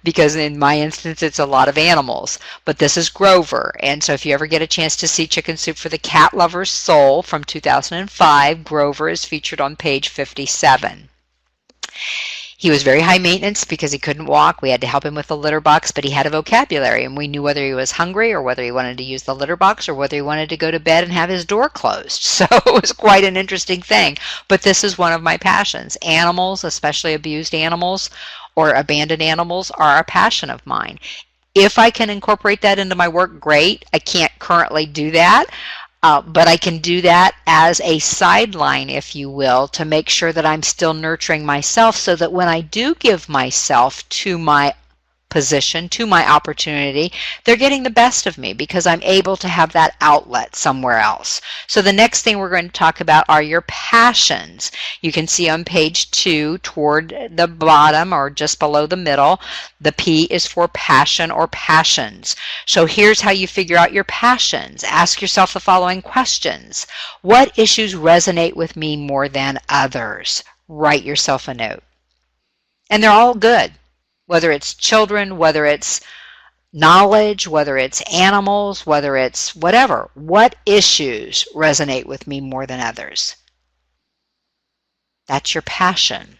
[SPEAKER 2] because in my instance it's a lot of animals, but this is Grover. And so if you ever get a chance to see Chicken Soup for the Cat Lover's Soul from 2005, Grover is featured on page 57. He was very high maintenance because he couldn't walk. We had to help him with the litter box, but he had a vocabulary, and we knew whether he was hungry or whether he wanted to use the litter box or whether he wanted to go to bed and have his door closed. So it was quite an interesting thing. But this is one of my passions. Animals, especially abused animals or abandoned animals, are a passion of mine. If I can incorporate that into my work, great. I can't currently do that. But I can do that as a sideline, if you will, to make sure that I'm still nurturing myself so that when I do give myself to my position, to my opportunity, they're getting the best of me because I'm able to have that outlet somewhere else. So the next thing we're going to talk about are your passions. You can see on page 2 toward the bottom or just below the middle, the P is for passion or passions. So here's how you figure out your passions. Ask yourself the following questions. What issues resonate with me more than others? Write yourself a note. And they're all good. Whether it's children, whether it's knowledge, whether it's animals, whether it's whatever. What issues resonate with me more than others? That's your passion.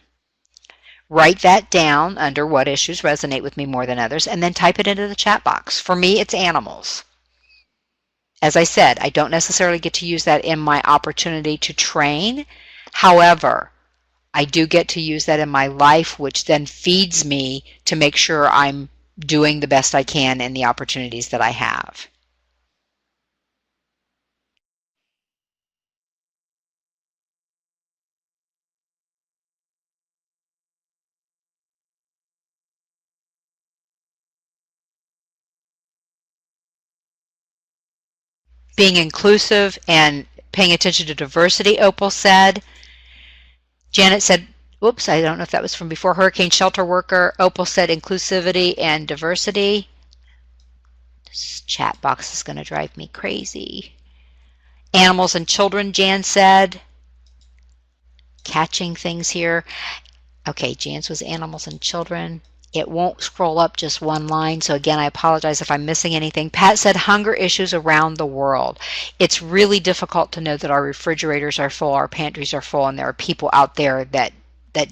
[SPEAKER 2] Write that down under what issues resonate with me more than others, and then type it into the chat box. For me, it's animals. As I said, I don't necessarily get to use that in my opportunity to train. However, I do get to use that in my life, which then feeds me to make sure I'm doing the best I can in the opportunities that I have. Being inclusive and paying attention to diversity, Opal said. Janet said, whoops, I don't know if that was from before. Hurricane shelter worker. Opal said inclusivity and diversity. This chat box is going to drive me crazy. Animals and children, Jan said. Catching things here. Okay, Jan's was animals and children. It won't scroll up just one line, so again, I apologize if I'm missing anything. Pat said hunger issues around the world. It's really difficult to know that our refrigerators are full, our pantries are full, and there are people out there that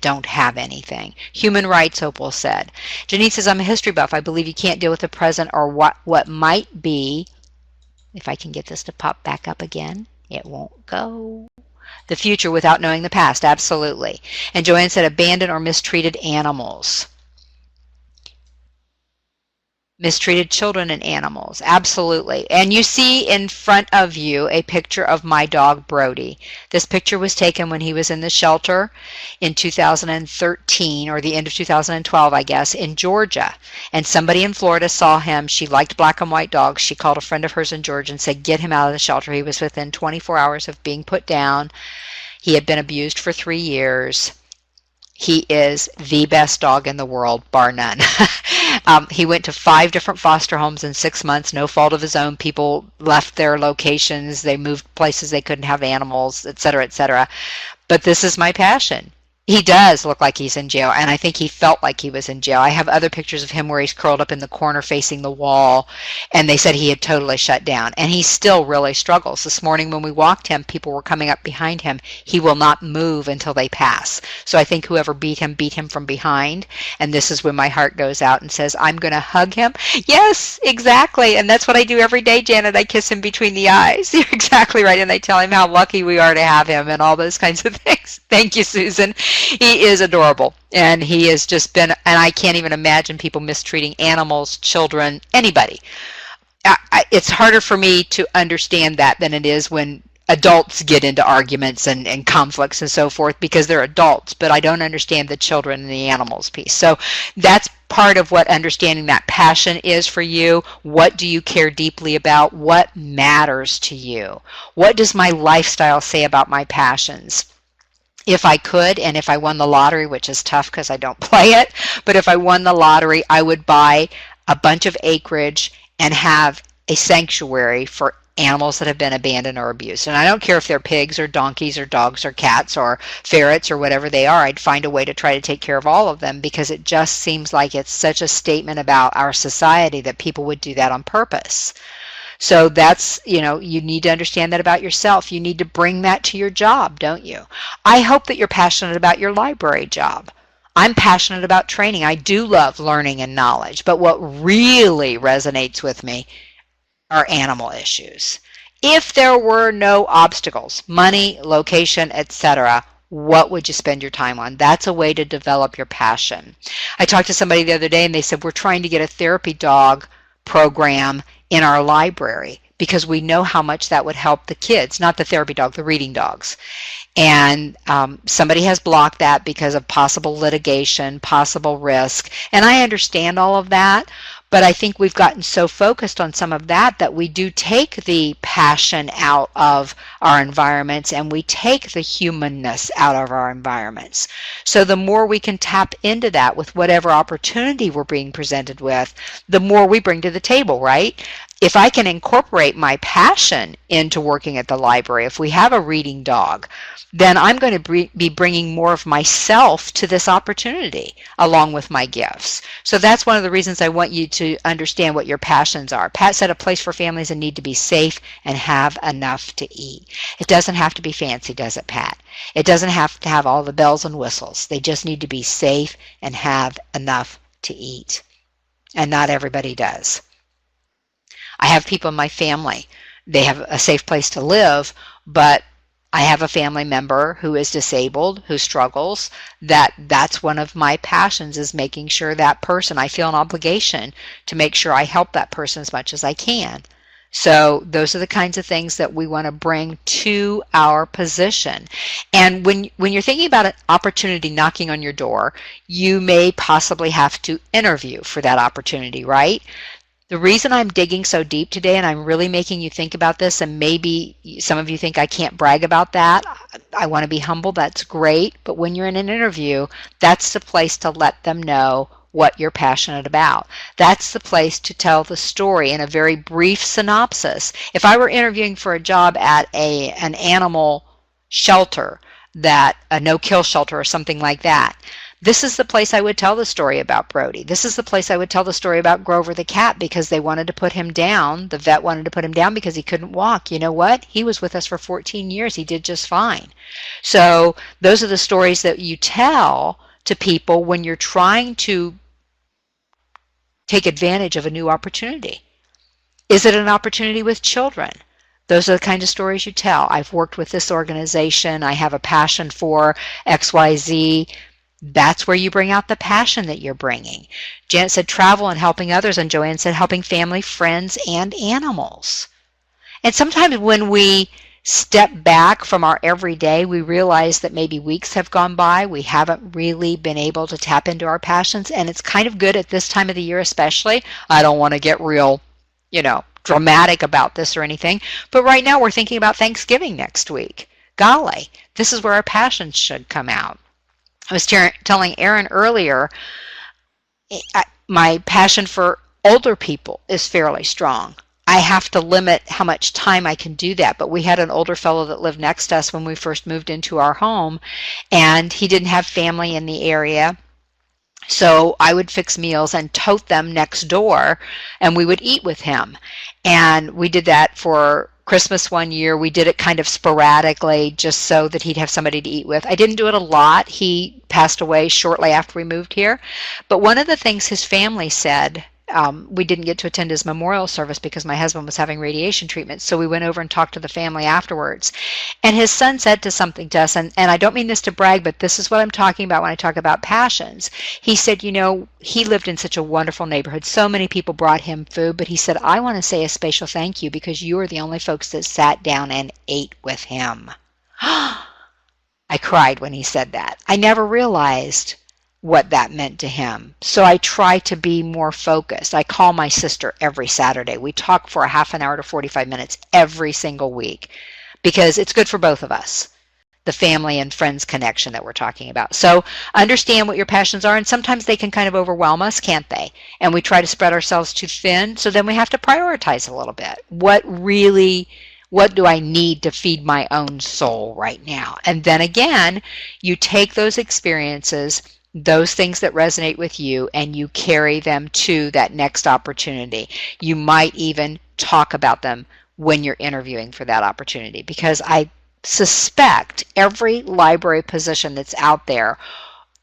[SPEAKER 2] don't have anything. Human rights, Opal said. Janine says, I'm a history buff. I believe you can't deal with the present or what might be. If I can get this to pop back up again, it won't go. The future without knowing the past, absolutely. And Joanne said abandoned or mistreated animals. Mistreated children and animals, absolutely. And you see in front of you a picture of my dog Brody. This picture was taken when he was in the shelter in 2013 or the end of 2012, I guess, in Georgia. And somebody in Florida saw him. She liked black and white dogs. She called a friend of hers in Georgia and said, get him out of the shelter. He was within 24 hours of being put down. He had been abused for 3 years. He is the best dog in the world, bar none. He went to 5 different foster homes in 6 months, no fault of his own. People left their locations. They moved places they couldn't have animals, et cetera, et cetera. But this is my passion. He does look like he's in jail, and I think he felt like he was in jail. I have other pictures of him where he's curled up in the corner facing the wall, and they said he had totally shut down, and he still really struggles. This morning when we walked him, people were coming up behind him. He will not move until they pass. So I think whoever beat him from behind, and this is when my heart goes out and says, I'm going to hug him. Yes, exactly, and that's what I do every day, Janet. I kiss him between the eyes. You're exactly right, and I tell him how lucky we are to have him and all those kinds of things. Thank you, Susan. He is adorable, and he has just been, and I can't even imagine people mistreating animals, children, anybody. It's harder for me to understand that than it is when adults get into arguments and conflicts and so forth because they're adults, but I don't understand the children and the animals piece. So that's part of what understanding that passion is for you. What do you care deeply about? What matters to you? What does my lifestyle say about my passions? If I could, and if I won the lottery, which is tough because I don't play it, but if I won the lottery, I would buy a bunch of acreage and have a sanctuary for animals that have been abandoned or abused. And I don't care if they're pigs or donkeys or dogs or cats or ferrets or whatever they are. I'd find a way to try to take care of all of them, because it just seems like it's such a statement about our society that people would do that on purpose. So that's, you need to understand that about yourself. You need to bring that to your job, don't you? I hope that you're passionate about your library job. I'm passionate about training. I do love learning and knowledge, but what really resonates with me are animal issues. If there were no obstacles, money, location, etc., what would you spend your time on? That's a way to develop your passion. I talked to somebody the other day and they said, we're trying to get a therapy dog program in our library because we know how much that would help the kids, not the therapy dog, the reading dogs. And somebody has blocked that because of possible litigation, possible risk. And I understand all of that, but I think we've gotten so focused on some of that that we do take the passion out of our environments and we take the humanness out of our environments. So the more we can tap into that with whatever opportunity we're being presented with, the more we bring to the table, right? If I can incorporate my passion into working at the library, if we have a reading dog, then I'm going to be bringing more of myself to this opportunity along with my gifts. So that's one of the reasons I want you to understand what your passions are. Pat said a place for families that need to be safe and have enough to eat. It doesn't have to be fancy, does it, Pat? It doesn't have to have all the bells and whistles. They just need to be safe and have enough to eat. And not everybody does. I have people in my family. They have a safe place to live, but I have a family member who is disabled, who struggles. That's one of my passions, is making sure that person, I feel an obligation to make sure I help that person as much as I can. So those are the kinds of things that we want to bring to our position. And when you're thinking about an opportunity knocking on your door, you may possibly have to interview for that opportunity, right? The reason I'm digging so deep today, and I'm really making you think about this, and maybe some of you think I can't brag about that. I want to be humble. That's great. But when you're in an interview, that's the place to let them know what you're passionate about. That's the place to tell the story in a very brief synopsis. If I were interviewing for a job at an animal shelter, a no-kill shelter or something like that, this is the place I would tell the story about Brody. This is the place I would tell the story about Grover the cat, because they wanted to put him down. The vet wanted to put him down because he couldn't walk. You know what? He was with us for 14 years. He did just fine. So those are the stories that you tell to people when you're trying to take advantage of a new opportunity. Is it an opportunity with children? Those are the kind of stories you tell. I've worked with this organization. I have a passion for XYZ. That's where you bring out the passion that you're bringing. Janet said travel and helping others, and Joanne said helping family, friends, and animals. And sometimes when we step back from our everyday, we realize that maybe weeks have gone by. We haven't really been able to tap into our passions, and it's kind of good at this time of the year especially. I don't want to get real, dramatic about this or anything, but right now we're thinking about Thanksgiving next week. Golly, this is where our passions should come out. I was telling Aaron earlier, my passion for older people is fairly strong. I have to limit how much time I can do that, but we had an older fellow that lived next to us when we first moved into our home, and he didn't have family in the area. So I would fix meals and tote them next door, and we would eat with him. And we did that for Christmas one year. We did it kind of sporadically just so that he'd have somebody to eat with. I didn't do it a lot. He passed away shortly after we moved here. But one of the things his family said, we didn't get to attend his memorial service because my husband was having radiation treatment, so we went over and talked to the family afterwards. And his son said something to us, and I don't mean this to brag, but this is what I'm talking about when I talk about passions. He said, he lived in such a wonderful neighborhood. So many people brought him food, but he said, I want to say a special thank you because you are the only folks that sat down and ate with him. I cried when he said that. I never realized what that meant to him. So I try to be more focused. I call my sister every Saturday. We talk for a half an hour to 45 minutes every single week because it's good for both of us. the family and friends connection that we're talking about. So understand what your passions are, and sometimes they can kind of overwhelm us, can't they? And we try to spread ourselves too thin, so then we have to prioritize a little bit. What do I need to feed my own soul right now? And then again, you take those experiences, those things that resonate with you, and you carry them to that next opportunity. You might even talk about them when you're interviewing for that opportunity, because I suspect every library position that's out there,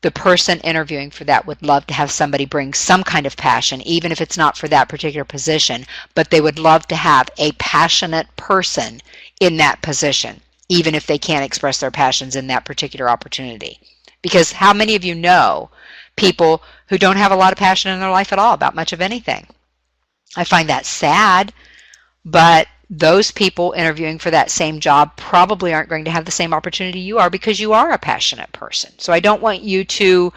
[SPEAKER 2] the person interviewing for that would love to have somebody bring some kind of passion, even if it's not for that particular position, but they would love to have a passionate person in that position, even if they can't express their passions in that particular opportunity. Because how many of you know people who don't have a lot of passion in their life at all about much of anything? I find that sad, but those people interviewing for that same job probably aren't going to have the same opportunity you are, because you are a passionate person. So I don't want you to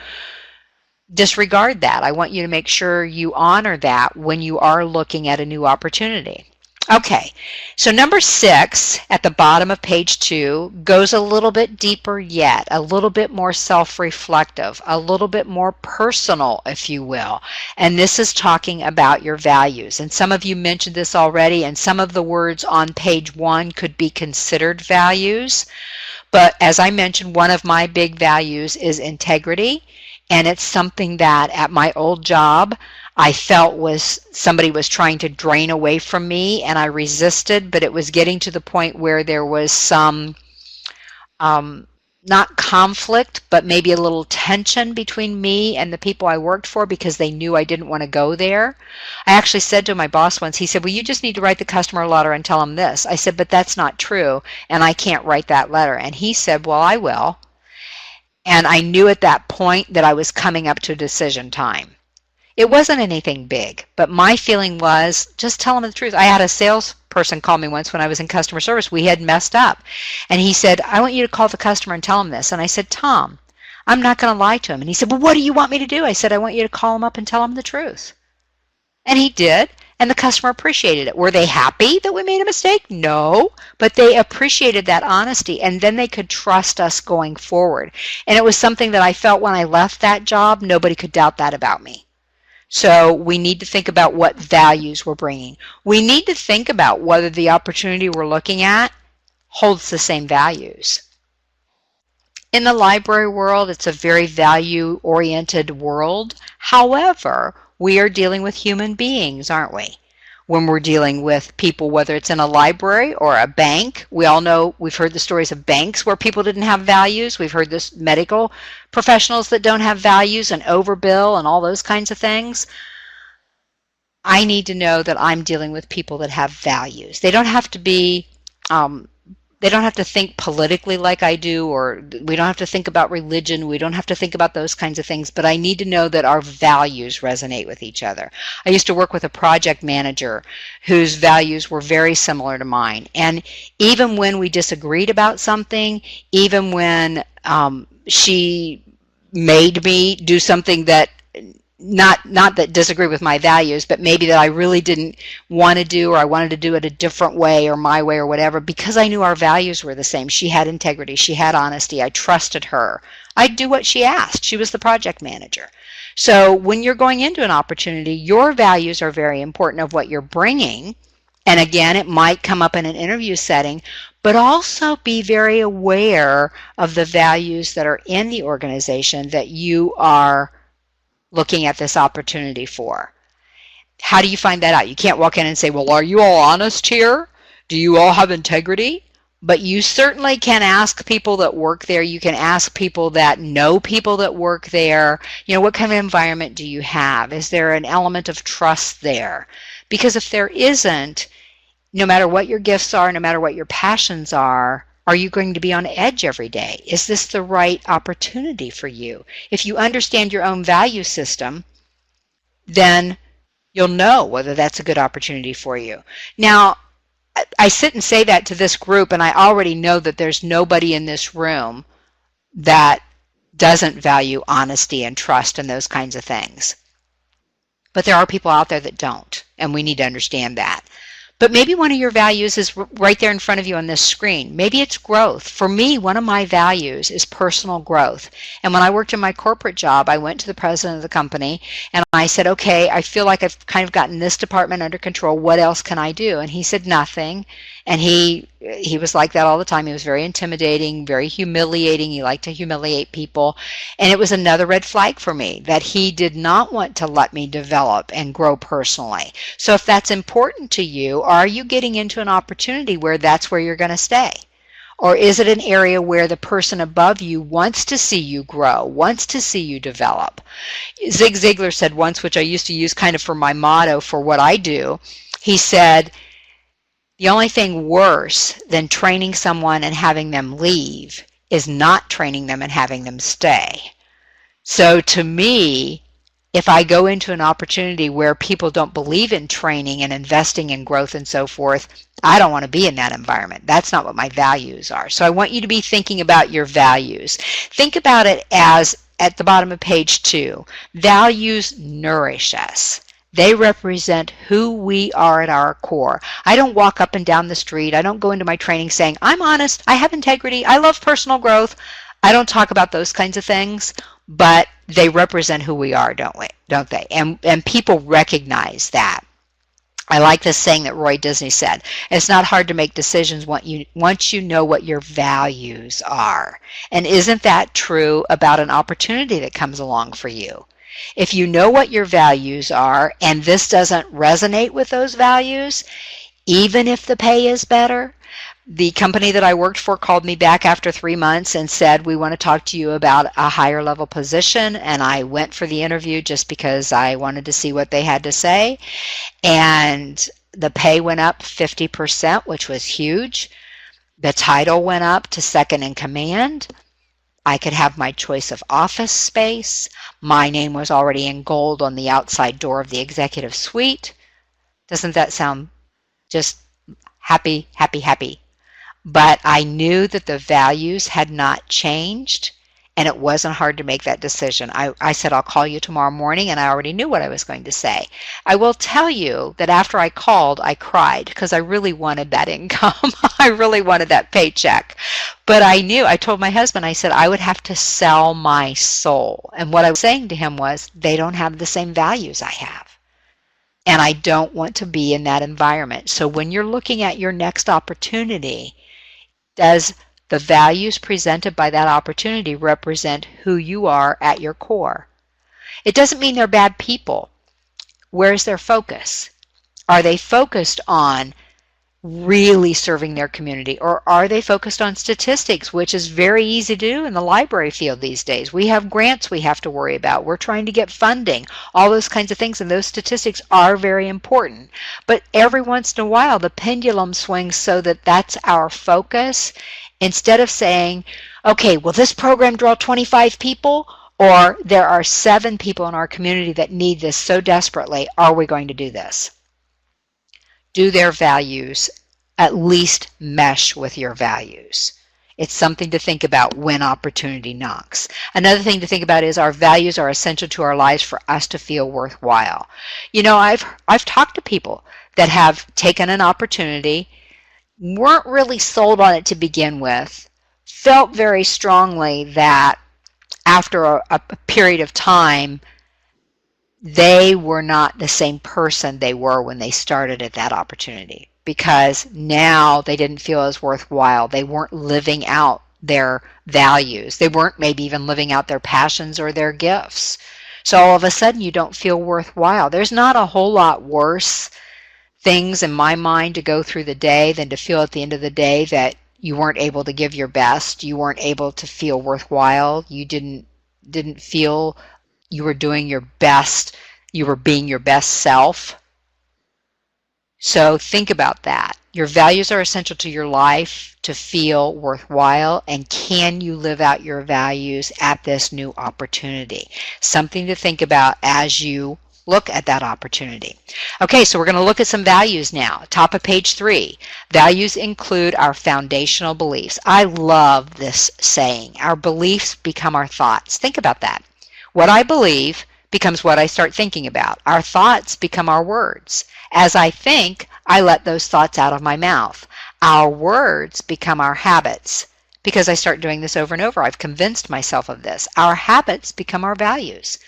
[SPEAKER 2] disregard that. I want you to make sure you honor that when you are looking at a new opportunity. Okay, so number 6 at the bottom of page 2 goes a little bit deeper yet, a little bit more self-reflective, a little bit more personal, if you will. And this is talking about your values. And some of you mentioned this already, and some of the words on page 1 could be considered values. But as I mentioned, one of my big values is integrity. And it's something that at my old job, I felt was somebody was trying to drain away from me, and I resisted, but it was getting to the point where there was some, not conflict, but maybe a little tension between me and the people I worked for, because they knew I didn't want to go there. I actually said to my boss once, he said, well, you just need to write the customer a letter and tell them this. I said, but that's not true, and I can't write that letter. And he said, well, I will. And I knew at that point that I was coming up to decision time. It wasn't anything big, but my feeling was just tell them the truth. I had a salesperson call me once when I was in customer service. We had messed up. And he said, I want you to call the customer and tell him this. And I said, Tom, I'm not going to lie to him. And he said, well, what do you want me to do? I said, I want you to call him up and tell him the truth. And he did. And the customer appreciated it. Were they happy that we made a mistake? No, but they appreciated that honesty, and then they could trust us going forward. And it was something that I felt when I left that job, nobody could doubt that about me. So we need to think about what values we're bringing. We need to think about whether the opportunity we're looking at holds the same values. In the library world, it's a very value-oriented world. However, we are dealing with human beings, aren't we? When we're dealing with people, whether it's in a library or a bank, we all know, we've heard the stories of banks where people didn't have values. We've heard this medical professionals that don't have values and overbill and all those kinds of things. I need to know that I'm dealing with people that have values. They don't have to be they don't have to think politically like I do, or we don't have to think about religion. We don't have to think about those kinds of things, but I need to know that our values resonate with each other. I used to work with a project manager whose values were very similar to mine. And even when we disagreed about something, even when she made me do something that not that disagree with my values, but maybe that I really didn't want to do, or I wanted to do it a different way or my way or whatever, because I knew our values were the same. She had integrity. She had honesty. I trusted her. I'd do what she asked. She was the project manager. So when you're going into an opportunity, your values are very important of what you're bringing. And again, it might come up in an interview setting, but also be very aware of the values that are in the organization that you are looking at this opportunity for. How do you find that out? You can't walk in and say, well, are you all honest here? Do you all have integrity? But you certainly can ask people that work there. You can ask people that know people that work there. You know, what kind of environment do you have? Is there an element of trust there? Because if there isn't, no matter what your gifts are, no matter what your passions are you going to be on edge every day? Is this the right opportunity for you? If you understand your own value system, then you'll know whether that's a good opportunity for you. Now, I sit and say that to this group, and I already know that there's nobody in this room that doesn't value honesty and trust and those kinds of things. But there are people out there that don't, and we need to understand that. But maybe one of your values is right there in front of you on this screen. Maybe it's growth. For me, one of my values is personal growth. And when I worked in my corporate job, I went to the president of the company and I said, okay, I feel like I've kind of gotten this department under control. What else can I do? And he said, nothing. And he was like that all the time. He was very intimidating, very humiliating. He liked to humiliate people. And it was another red flag for me that he did not want to let me develop and grow personally. So if that's important to you, are you getting into an opportunity where that's where you're going to stay? Or is it an area where the person above you wants to see you grow, wants to see you develop? Zig Ziglar said once, which I used to use kind of for my motto for what I do, he said, the only thing worse than training someone and having them leave is not training them and having them stay. So to me, if I go into an opportunity where people don't believe in training and investing in growth and so forth, I don't want to be in that environment. That's not what my values are. So I want you to be thinking about your values. Think about it as at the bottom of page 2. Values nourish us. They represent who we are at our core. I don't walk up and down the street. I don't go into my training saying, I'm honest, I have integrity, I love personal growth. I don't talk about those kinds of things, but they represent who we are, don't they? And people recognize that. I like this saying that Roy Disney said, it's not hard to make decisions once you know what your values are. And isn't that true about an opportunity that comes along for you? If you know what your values are and this doesn't resonate with those values, even if the pay is better, the company that I worked for called me back after 3 months and said, we want to talk to you about a higher level position. And I went for the interview just because I wanted to see what they had to say. And the pay went up 50%, which was huge. The title went up to second in command. I could have my choice of office space. My name was already in gold on the outside door of the executive suite. Doesn't that sound just happy, happy, happy? But I knew that the values had not changed, and it wasn't hard to make that decision. I said, I'll call you tomorrow morning, and I already knew what I was going to say. I will tell you that after I called, I cried because I really wanted that income. I really wanted that paycheck. But I told my husband, I said, I would have to sell my soul. And what I was saying to him was, they don't have the same values I have. And I don't want to be in that environment. So when you're looking at your next opportunity, does the values presented by that opportunity represent who you are at your core? It doesn't mean they're bad people. Where's their focus? Are they focused on really serving their community, or are they focused on statistics, which is very easy to do in the library field these days? We have grants we have to worry about. We're trying to get funding, all those kinds of things, and those statistics are very important. But every once in a while, the pendulum swings so that that's our focus. Instead of saying, okay, will this program draw 25 people? Or there are 7 people in our community that need this so desperately. Are we going to do this? Do their values at least mesh with your values? It's something to think about when opportunity knocks. Another thing to think about is our values are essential to our lives for us to feel worthwhile. You know, I've talked to people that have taken an opportunity, weren't really sold on it to begin with, felt very strongly that after a period of time, they were not the same person they were when they started at that opportunity, because now they didn't feel as worthwhile. They weren't living out their values. They weren't maybe even living out their passions or their gifts. So all of a sudden you don't feel worthwhile. There's not a whole lot worse things in my mind to go through the day than to feel at the end of the day that you weren't able to give your best. You weren't able to feel worthwhile. You didn't feel you were doing your best, you were being your best self. So think about that. Your values are essential to your life to feel worthwhile, and can you live out your values at this new opportunity? Something to think about as you look at that opportunity. Okay, so we're going to look at some values now. Top of page 3. Values include our foundational beliefs. I love this saying. Our beliefs become our thoughts. Think about that. What I believe becomes what I start thinking about. Our thoughts become our words. As I think, I let those thoughts out of my mouth. Our words become our habits. Because I start doing this over and over, I've convinced myself of this. Our habits become our values.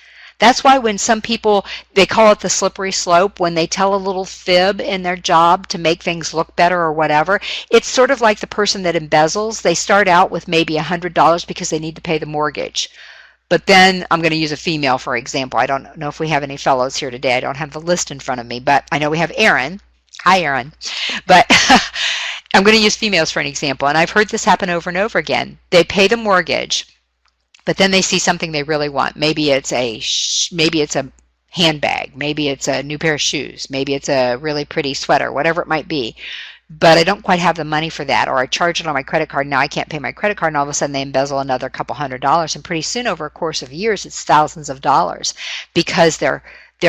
[SPEAKER 2] That's why when some people, they call it the slippery slope, when they tell a little fib in their job to make things look better or whatever, it's sort of like the person that embezzles. They start out with maybe $100 because they need to pay the mortgage. But then I'm going to use a female for example. I don't know if we have any fellows here today. I don't have the list in front of me, but I know we have Aaron. Hi, Aaron. But I'm going to use females for an example, and I've heard this happen over and over again. They pay the mortgage, but then they see something they really want. Maybe it's a handbag, maybe it's a new pair of shoes, maybe it's a really pretty sweater, whatever it might be. But I don't quite have the money for that, or I charge it on my credit card. Now I can't pay my credit card, and all of a sudden they embezzle another couple $100, and pretty soon, over a course of years, it's thousands of dollars because their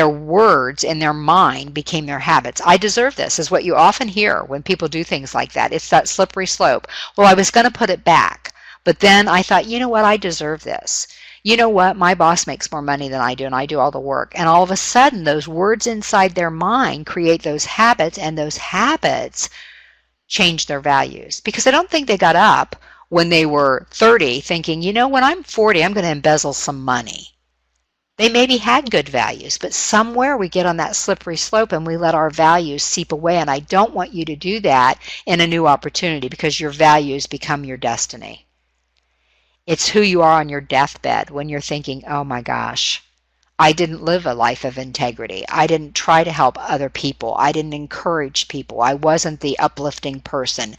[SPEAKER 2] words in their mind became their habits. I deserve this is what you often hear when people do things like that. It's that slippery slope. Well, I was going to put it back, but then I thought, you know what, I deserve this. You know what, my boss makes more money than I do, and I do all the work. And all of a sudden, those words inside their mind create those habits, and those habits change their values. Because I don't think they got up when they were 30 thinking, you know, when I'm 40, I'm going to embezzle some money. They maybe had good values, but somewhere we get on that slippery slope and we let our values seep away. And I don't want you to do that in a new opportunity, because your values become your destiny. It's who you are on your deathbed when you're thinking, oh my gosh, I didn't live a life of integrity. I didn't try to help other people. I didn't encourage people. I wasn't the uplifting person.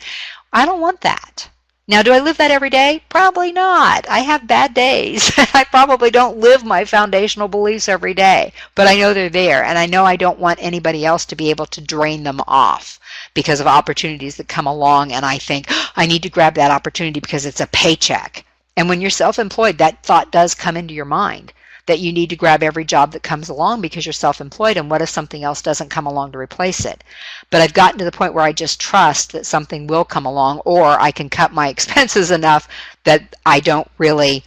[SPEAKER 2] I don't want that. Now, do I live that every day? Probably not. I have bad days. I probably don't live my foundational beliefs every day, but I know they're there, and I know I don't want anybody else to be able to drain them off because of opportunities that come along, and I think, oh, I need to grab that opportunity because it's a paycheck. And when you're self-employed, that thought does come into your mind, that you need to grab every job that comes along because you're self-employed, and what if something else doesn't come along to replace it? But I've gotten to the point where I just trust that something will come along, or I can cut my expenses enough that I don't really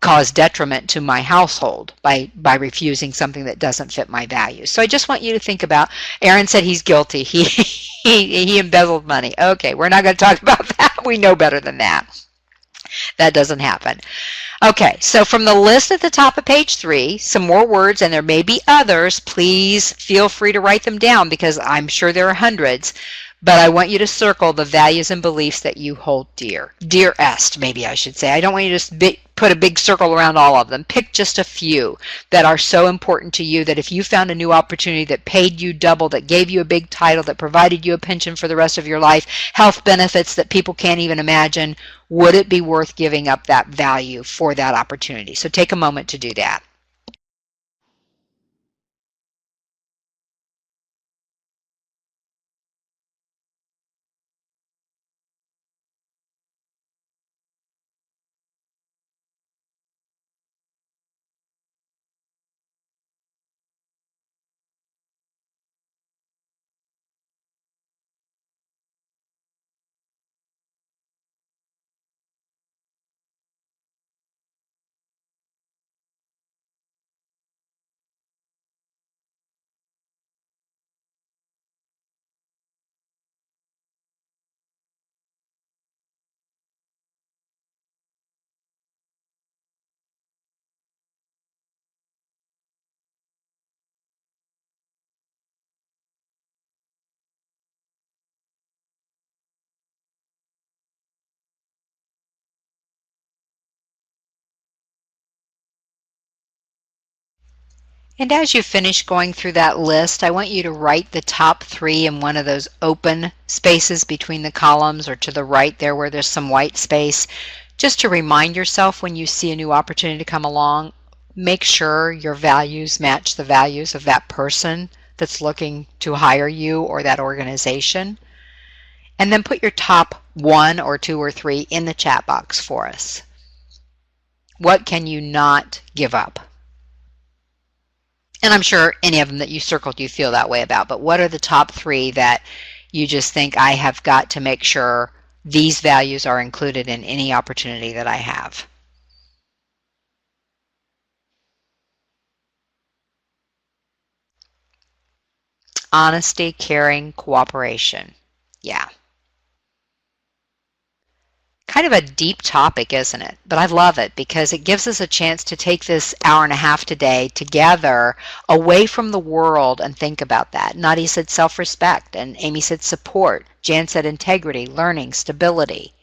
[SPEAKER 2] cause detriment to my household by refusing something that doesn't fit my values. So I just want you to think about, Aaron said he's guilty. He embezzled money. Okay, we're not going to talk about that. We know better than that. That doesn't happen. Okay, so from the list at the top of page 3, some more words, and there may be others. Please feel free to write them down because I'm sure there are hundreds. But I want you to circle the values and beliefs that you hold dear. Dearest, maybe I should say. I don't want you to just put a big circle around all of them. Pick just a few that are so important to you that if you found a new opportunity that paid you double, that gave you a big title, that provided you a pension for the rest of your life, health benefits that people can't even imagine, would it be worth giving up that value for that opportunity? So take a moment to do that. And as you finish going through that list, I want you to write the top 3 in one of those open spaces between the columns, or to the right there where there's some white space, just to remind yourself when you see a new opportunity to come along, make sure your values match the values of that person that's looking to hire you or that organization. And then put your top 1 or 2 or 3 in the chat box for us. What can you not give up? And I'm sure any of them that you circled you feel that way about, but what are the top 3 that you just think, I have got to make sure these values are included in any opportunity that I have? honesty, caring, cooperation. Yeah. Kind of a deep topic, isn't it? But I love it because it gives us a chance to take this hour and a half today together away from the world and think about that. Nadia said self-respect, and Amy said support. Jan said integrity, learning, stability.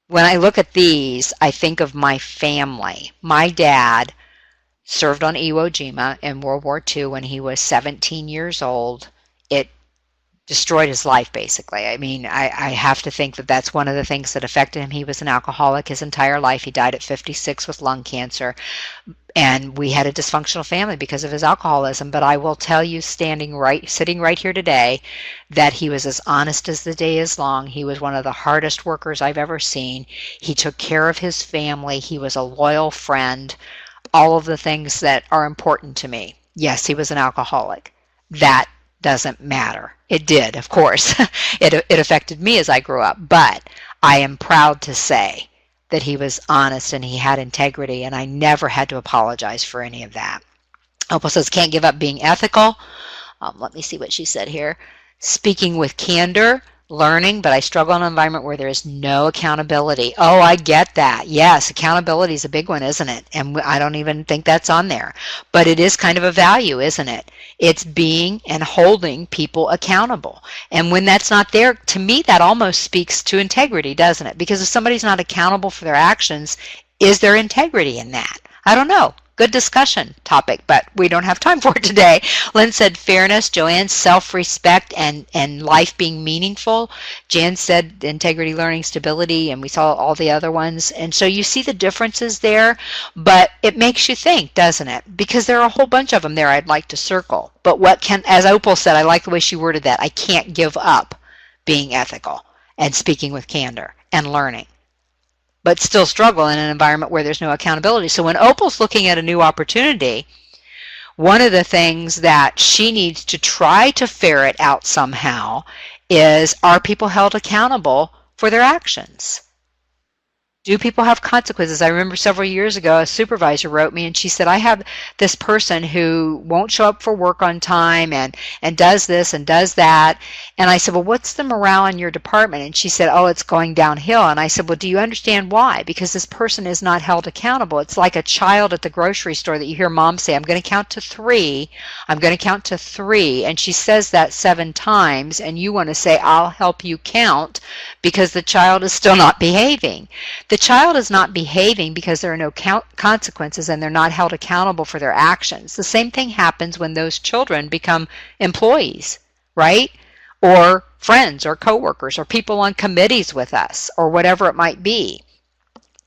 [SPEAKER 2] When I look at these, I think of my family. My dad served on Iwo Jima in World War II when he was 17 years old. It destroyed his life, basically. I mean, I have to think that that's one of the things that affected him. He was an alcoholic his entire life. He died at 56 with lung cancer, and we had a dysfunctional family because of his alcoholism. But I will tell you, sitting right here today, that he was as honest as the day is long. He was one of the hardest workers I've ever seen. He took care of his family. He was a loyal friend. All of the things that are important to me. Yes, he was an alcoholic. That doesn't matter. It did, of course. It affected me as I grew up, but I am proud to say that he was honest and he had integrity, and I never had to apologize for any of that. Opal says, can't give up being ethical. Let me see what she said here. Speaking with candor, learning, but I struggle in an environment where there is no accountability. Oh, I get that. Yes, accountability is a big one, isn't it? And I don't even think that's on there. But it is kind of a value, isn't it? It's being and holding people accountable. And when that's not there, to me, that almost speaks to integrity, doesn't it? Because if somebody's not accountable for their actions, is there integrity in that? I don't know. Good discussion topic, but we don't have time for it today. Lynn said fairness. Joanne, self-respect and life being meaningful. Jan said integrity, learning, stability, and we saw all the other ones. And so you see the differences there, but it makes you think, doesn't it? Because there are a whole bunch of them there I'd like to circle. But what can, as Opal said, I like the way she worded that, I can't give up being ethical and speaking with candor and learning, but still struggle in an environment where there's no accountability. So when Opal's looking at a new opportunity, one of the things that she needs to try to ferret out somehow is, are people held accountable for their actions? Do people have consequences? I remember several years ago, a supervisor wrote me and she said, I have this person who won't show up for work on time and does this and does that. And I said, well, what's the morale in your department? And she said, oh, it's going downhill. And I said, well, do you understand why? Because this person is not held accountable. It's like a child at the grocery store that you hear mom say, I'm going to count to three. I'm going to count to three. And she says that 7 times. And you want to say, I'll help you count, because the child is still not behaving. The child is not behaving because there are no consequences and they're not held accountable for their actions. The same thing happens when those children become employees, right? Or friends or coworkers or people on committees with us or whatever it might be.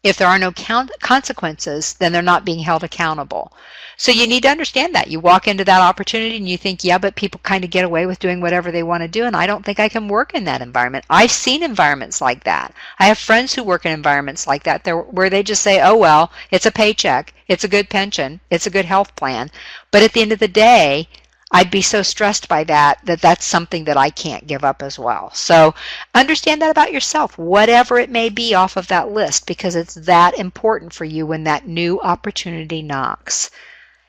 [SPEAKER 2] If there are no consequences, then they're not being held accountable. So you need to understand that. You walk into that opportunity and you think, yeah, but people kind of get away with doing whatever they want to do, and I don't think I can work in that environment. I've seen environments like that. I have friends who work in environments like that where they just say, oh, well, it's a paycheck, it's a good pension, it's a good health plan. But at the end of the day, I'd be so stressed by that's something that I can't give up as well. So understand that about yourself, whatever it may be off of that list, because it's that important for you when that new opportunity knocks.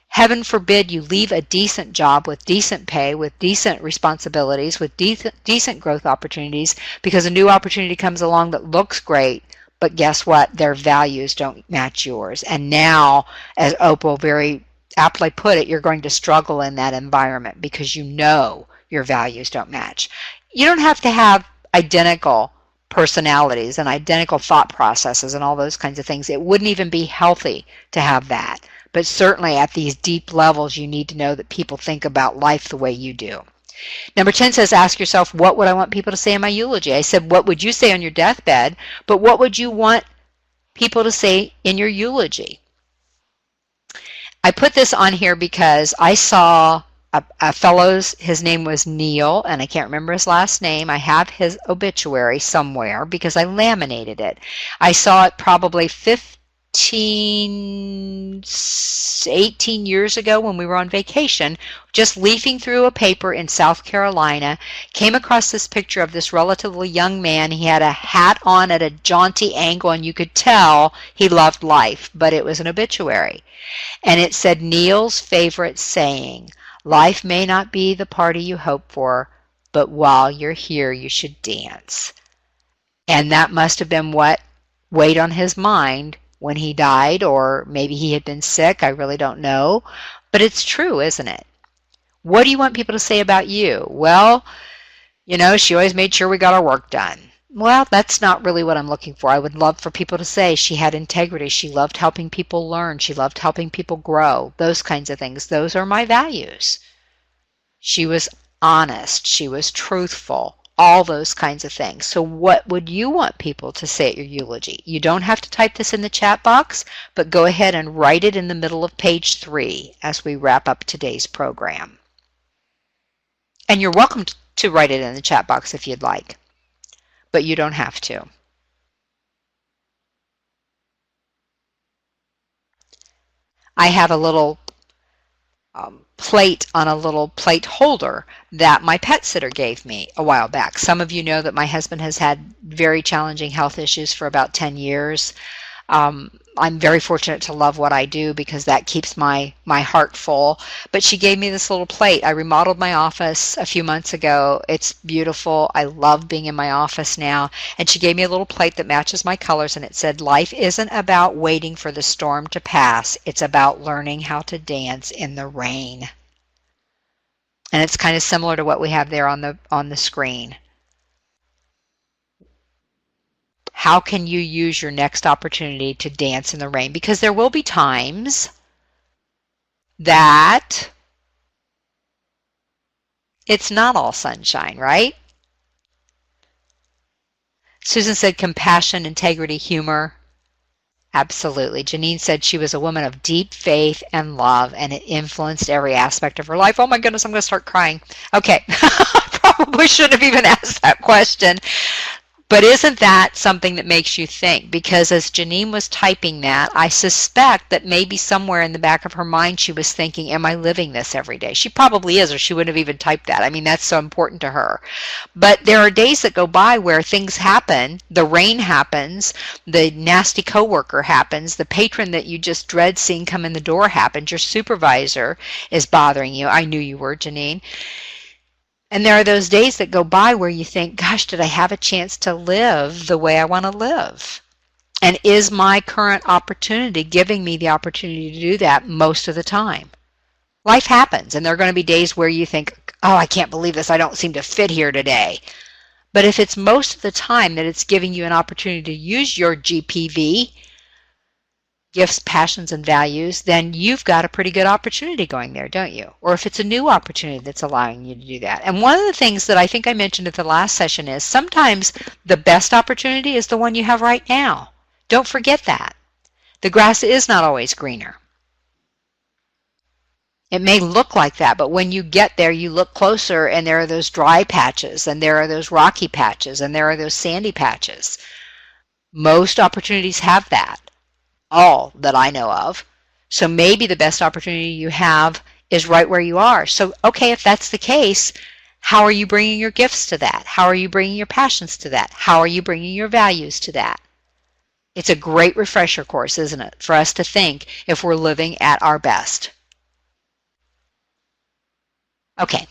[SPEAKER 2] Heaven forbid you leave a decent job with decent pay, with decent responsibilities, with decent growth opportunities, because a new opportunity comes along that looks great, but guess what? Their values don't match yours. And now, as Opal very aptly put it, you're going to struggle in that environment because you know your values don't match. You don't have to have identical personalities and identical thought processes and all those kinds of things. It wouldn't even be healthy to have that. But certainly at these deep levels, you need to know that people think about life the way you do. Number 10 says, ask yourself, what would I want people to say in my eulogy? I said, what would you say on your deathbed? But what would you want people to say in your eulogy? I put this on here because I saw a fellow's, his name was Neil, and I can't remember his last name. I have his obituary somewhere because I laminated it. I saw it probably 15 18 years ago when we were on vacation, just leafing through a paper in South Carolina, came across this picture of this relatively young man. He had a hat on at a jaunty angle, and you could tell he loved life, but it was an obituary. And it said, Neil's favorite saying, life may not be the party you hope for, but while you're here, you should dance. And that must have been what weighed on his mind when he died, or maybe he had been sick. I really don't know. But it's true, isn't it? What do you want people to say about you? Well, she always made sure we got our work done. Well, that's not really what I'm looking for. I would love for people to say she had integrity. She loved helping people learn. She loved helping people grow. Those kinds of things. Those are my values. She was honest. She was truthful. All those kinds of things. So what would you want people to say at your eulogy? You don't have to type this in the chat box, but go ahead and write it in the middle of page 3 as we wrap up today's program. And you're welcome to write it in the chat box if you'd like, but you don't have to. I have a little plate on a little plate holder that my pet sitter gave me a while back. Some of you know that my husband has had very challenging health issues for about 10 years. I'm very fortunate to love what I do because that keeps my heart full. But she gave me this little plate. I remodeled my office a few months ago. It's beautiful. I love being in my office now. And she gave me a little plate that matches my colors, and it said, life isn't about waiting for the storm to pass. It's about learning how to dance in the rain. And it's kind of similar to what we have there on the screen. How can you use your next opportunity to dance in the rain? Because there will be times that it's not all sunshine, right? Susan said compassion, integrity, humor. Absolutely. Janine said she was a woman of deep faith and love, and it influenced every aspect of her life. Oh my goodness, I'm going to start crying. Okay, probably shouldn't have even asked that question. But isn't that something that makes you think? Because as Janine was typing that, I suspect that maybe somewhere in the back of her mind she was thinking, am I living this every day? She probably is, or she wouldn't have even typed that. I mean, that's so important to her. But there are days that go by where things happen, the rain happens, the nasty coworker happens, the patron that you just dread seeing come in the door happens, your supervisor is bothering you. I knew you were, Janine. And there are those days that go by where you think, gosh, did I have a chance to live the way I want to live? And is my current opportunity giving me the opportunity to do that most of the time? Life happens, and there are going to be days where you think, oh, I can't believe this. I don't seem to fit here today. But if it's most of the time that it's giving you an opportunity to use your GPV, gifts, passions, and values, then you've got a pretty good opportunity going there, don't you? Or if it's a new opportunity that's allowing you to do that. And one of the things that I think I mentioned at the last session is sometimes the best opportunity is the one you have right now. Don't forget that. The grass is not always greener. It may look like that, but when you get there, you look closer and there are those dry patches, and there are those rocky patches, and there are those sandy patches. Most opportunities have that. All that I know of. So maybe the best opportunity you have is right where you are. So, okay, if that's the case, how are you bringing your gifts to that? How are you bringing your passions to that? How are you bringing your values to that? It's a great refresher course, isn't it, for us to think if we're living at our best. Okay.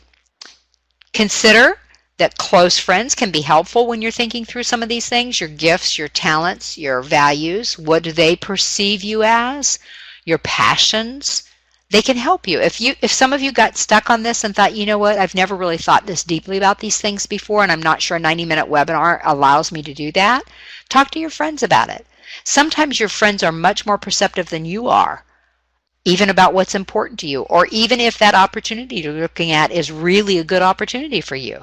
[SPEAKER 2] Consider that close friends can be helpful when you're thinking through some of these things, your gifts, your talents, your values. What do they perceive you as? Your passions. They can help you. If some of you got stuck on this and thought, you know what, I've never really thought this deeply about these things before, and I'm not sure a 90-minute webinar allows me to do that, talk to your friends about it. Sometimes your friends are much more perceptive than you are, even about what's important to you, or even if that opportunity you're looking at is really a good opportunity for you.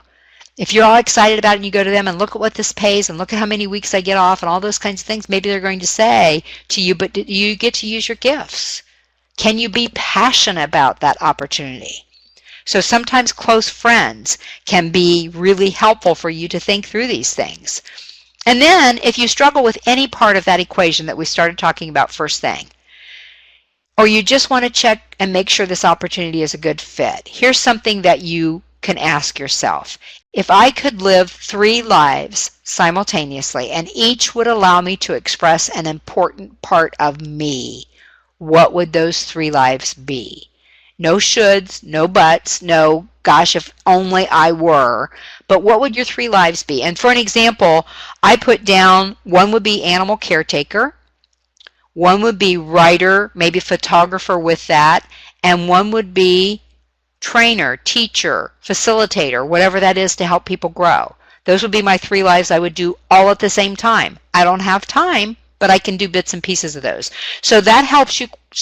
[SPEAKER 2] If you're all excited about it and you go to them and look at what this pays and look at how many weeks I get off and all those kinds of things, maybe they're going to say to you, but do you get to use your gifts? Can you be passionate about that opportunity? So sometimes close friends can be really helpful for you to think through these things. And then if you struggle with any part of that equation that we started talking about first thing, or you just want to check and make sure this opportunity is a good fit, here's something that you can ask yourself. If I could live 3 lives simultaneously and each would allow me to express an important part of me, what would those 3 lives be? No shoulds, no buts, no gosh, if only I were. But what would your 3 lives be? And for an example, I put down one would be animal caretaker, one would be writer, maybe photographer with that, and one would be trainer, teacher, facilitator, whatever that is to help people grow. Those would be my 3 lives I would do all at the same time. I don't have time, but I can do bits and pieces of those. So that helps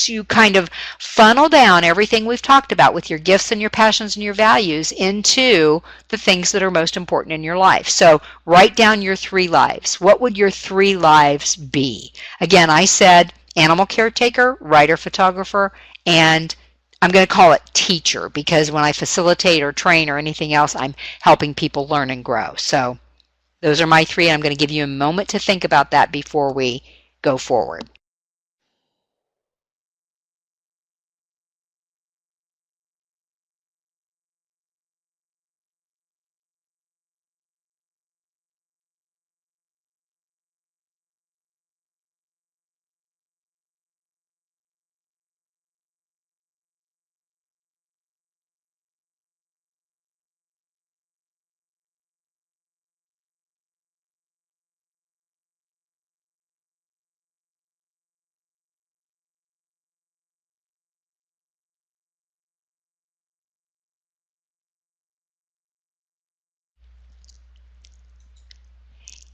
[SPEAKER 2] you kind of funnel down everything we've talked about with your gifts and your passions and your values into the things that are most important in your life. So write down your 3 lives. What would your 3 lives be? Again, I said animal caretaker, writer, photographer, and I'm going to call it teacher because when I facilitate or train or anything else, I'm helping people learn and grow. So those are my 3. I'm going to give you a moment to think about that before we go forward.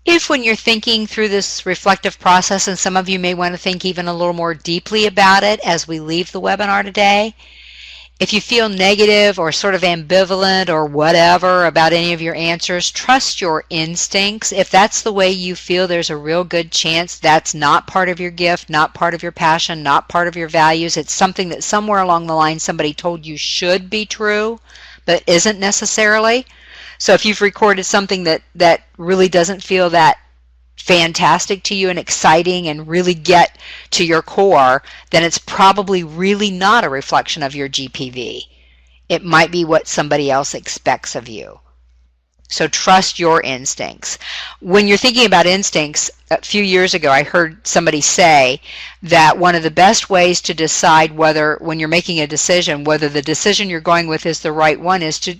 [SPEAKER 2] If when you're thinking through this reflective process, and some of you may want to think even a little more deeply about it as we leave the webinar today, if you feel negative or sort of ambivalent or whatever about any of your answers, trust your instincts. If that's the way you feel, there's a real good chance that's not part of your gift, not part of your passion, not part of your values. It's something that somewhere along the line somebody told you should be true, but isn't necessarily. So if you've recorded something that really doesn't feel that fantastic to you and exciting and really get to your core, then it's probably really not a reflection of your GPV. It might be what somebody else expects of you. So trust your instincts. When you're thinking about instincts, a few years ago I heard somebody say that one of the best ways to decide whether, when you're making a decision, whether the decision you're going with is the right one is to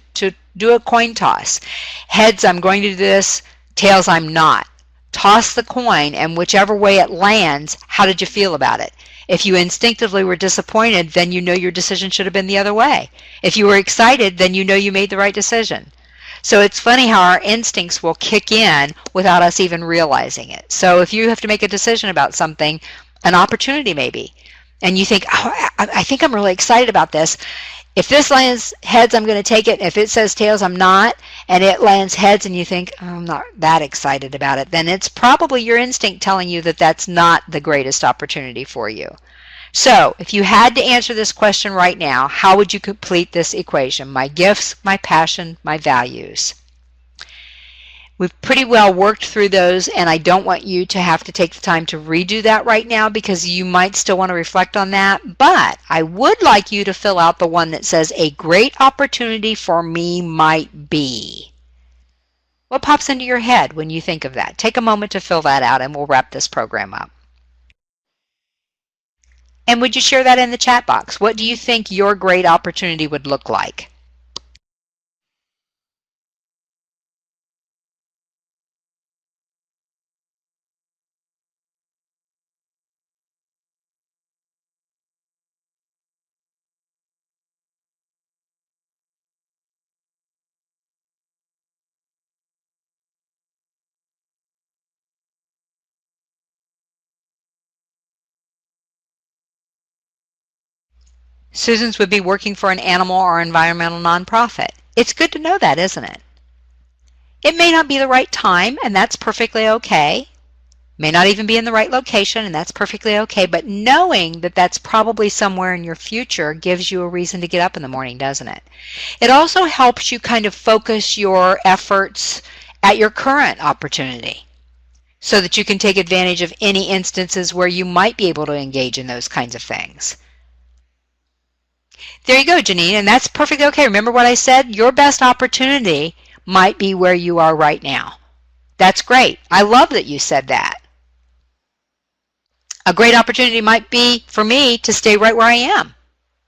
[SPEAKER 2] do a coin toss. Heads, I'm going to do this. Tails, I'm not. Toss the coin, and whichever way it lands, how did you feel about it? If you instinctively were disappointed, then you know your decision should have been the other way. If you were excited, then you know you made the right decision. So it's funny how our instincts will kick in without us even realizing it. So if you have to make a decision about something, an opportunity maybe, and you think, oh, I think I'm really excited about this. If this lands heads, I'm going to take it. If it says tails, I'm not. And it lands heads and you think, oh, I'm not that excited about it, then it's probably your instinct telling you that that's not the greatest opportunity for you. So if you had to answer this question right now, how would you complete this equation? My gifts, my passion, my values. We've pretty well worked through those, and I don't want you to have to take the time to redo that right now because you might still want to reflect on that, but I would like you to fill out the one that says a great opportunity for me might be. What pops into your head when you think of that? Take a moment to fill that out and we'll wrap this program up. And would you share that in the chat box? What do you think your great opportunity would look like? Susan's would be working for an animal or environmental nonprofit. It's good to know that, isn't it? It may not be the right time, and that's perfectly okay. May not even be in the right location, and that's perfectly okay, but knowing that that's probably somewhere in your future gives you a reason to get up in the morning, doesn't it? It also helps you kind of focus your efforts at your current opportunity. so that you can take advantage of any instances where you might be able to engage in those kinds of things. There you go, Janine, and that's perfectly okay. Remember what I said? Your best opportunity might be where you are right now. That's great. I love that you said that. A great opportunity might be for me to stay right where I am.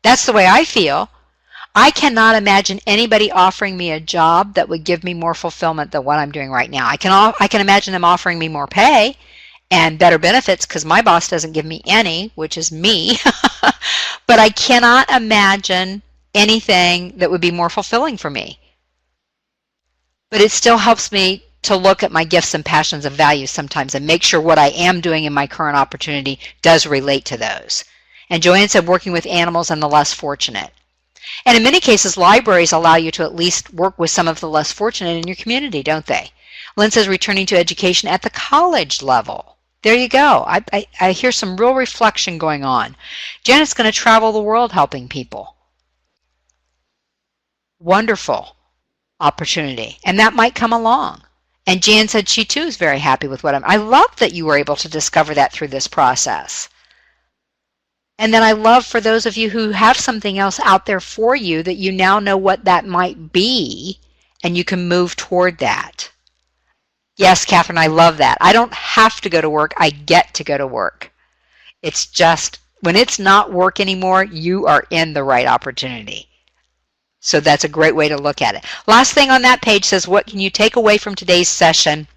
[SPEAKER 2] That's the way I feel. I cannot imagine anybody offering me a job that would give me more fulfillment than what I'm doing right now. I can imagine them offering me more pay and better benefits because my boss doesn't give me any, which is me. But I cannot imagine anything that would be more fulfilling for me. But it still helps me to look at my gifts and passions and values sometimes and make sure what I am doing in my current opportunity does relate to those. And Joanne said working with animals and the less fortunate. And in many cases, libraries allow you to at least work with some of the less fortunate in your community, don't they? Lynn says returning to education at the college level. There you go. I hear some real reflection going on. Janet's going to travel the world helping people. Wonderful opportunity. And that might come along. And Jan said she too is very happy with I love that you were able to discover that through this process. And then I love for those of you who have something else out there for you that you now know what that might be and you can move toward that. Yes, Catherine, I love that. I don't have to go to work. I get to go to work. It's just when it's not work anymore, you are in the right opportunity. So that's a great way to look at it. Last thing on that page says, what can you take away from today's session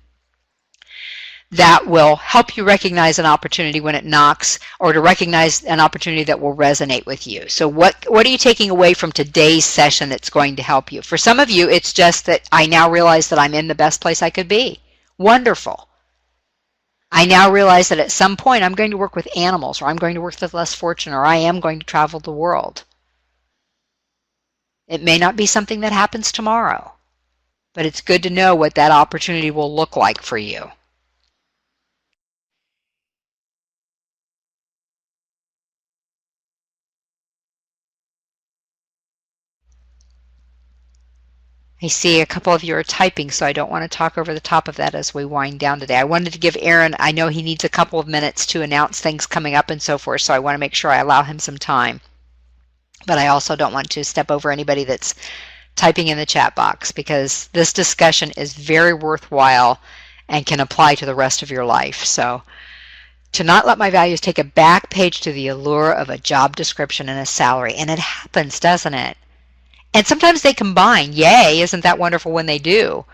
[SPEAKER 2] that will help you recognize an opportunity when it knocks, or to recognize an opportunity that will resonate with you? So what are you taking away from today's session that's going to help you? For some of you, it's just that I now realize that I'm in the best place I could be. Wonderful. I now realize that at some point I'm going to work with animals, or I'm going to work with less fortunate, or I am going to travel the world. It may not be something that happens tomorrow, but it's good to know what that opportunity will look like for you. I see a couple of you are typing, so I don't want to talk over the top of that as we wind down today. I wanted to give Aaron, I know he needs a couple of minutes to announce things coming up and so forth, so I want to make sure I allow him some time. But I also don't want to step over anybody that's typing in the chat box, because this discussion is very worthwhile and can apply to the rest of your life. So, to not let my values take a back page to the allure of a job description and a salary. And it happens, doesn't it? And sometimes they combine. Yay, isn't that wonderful when they do?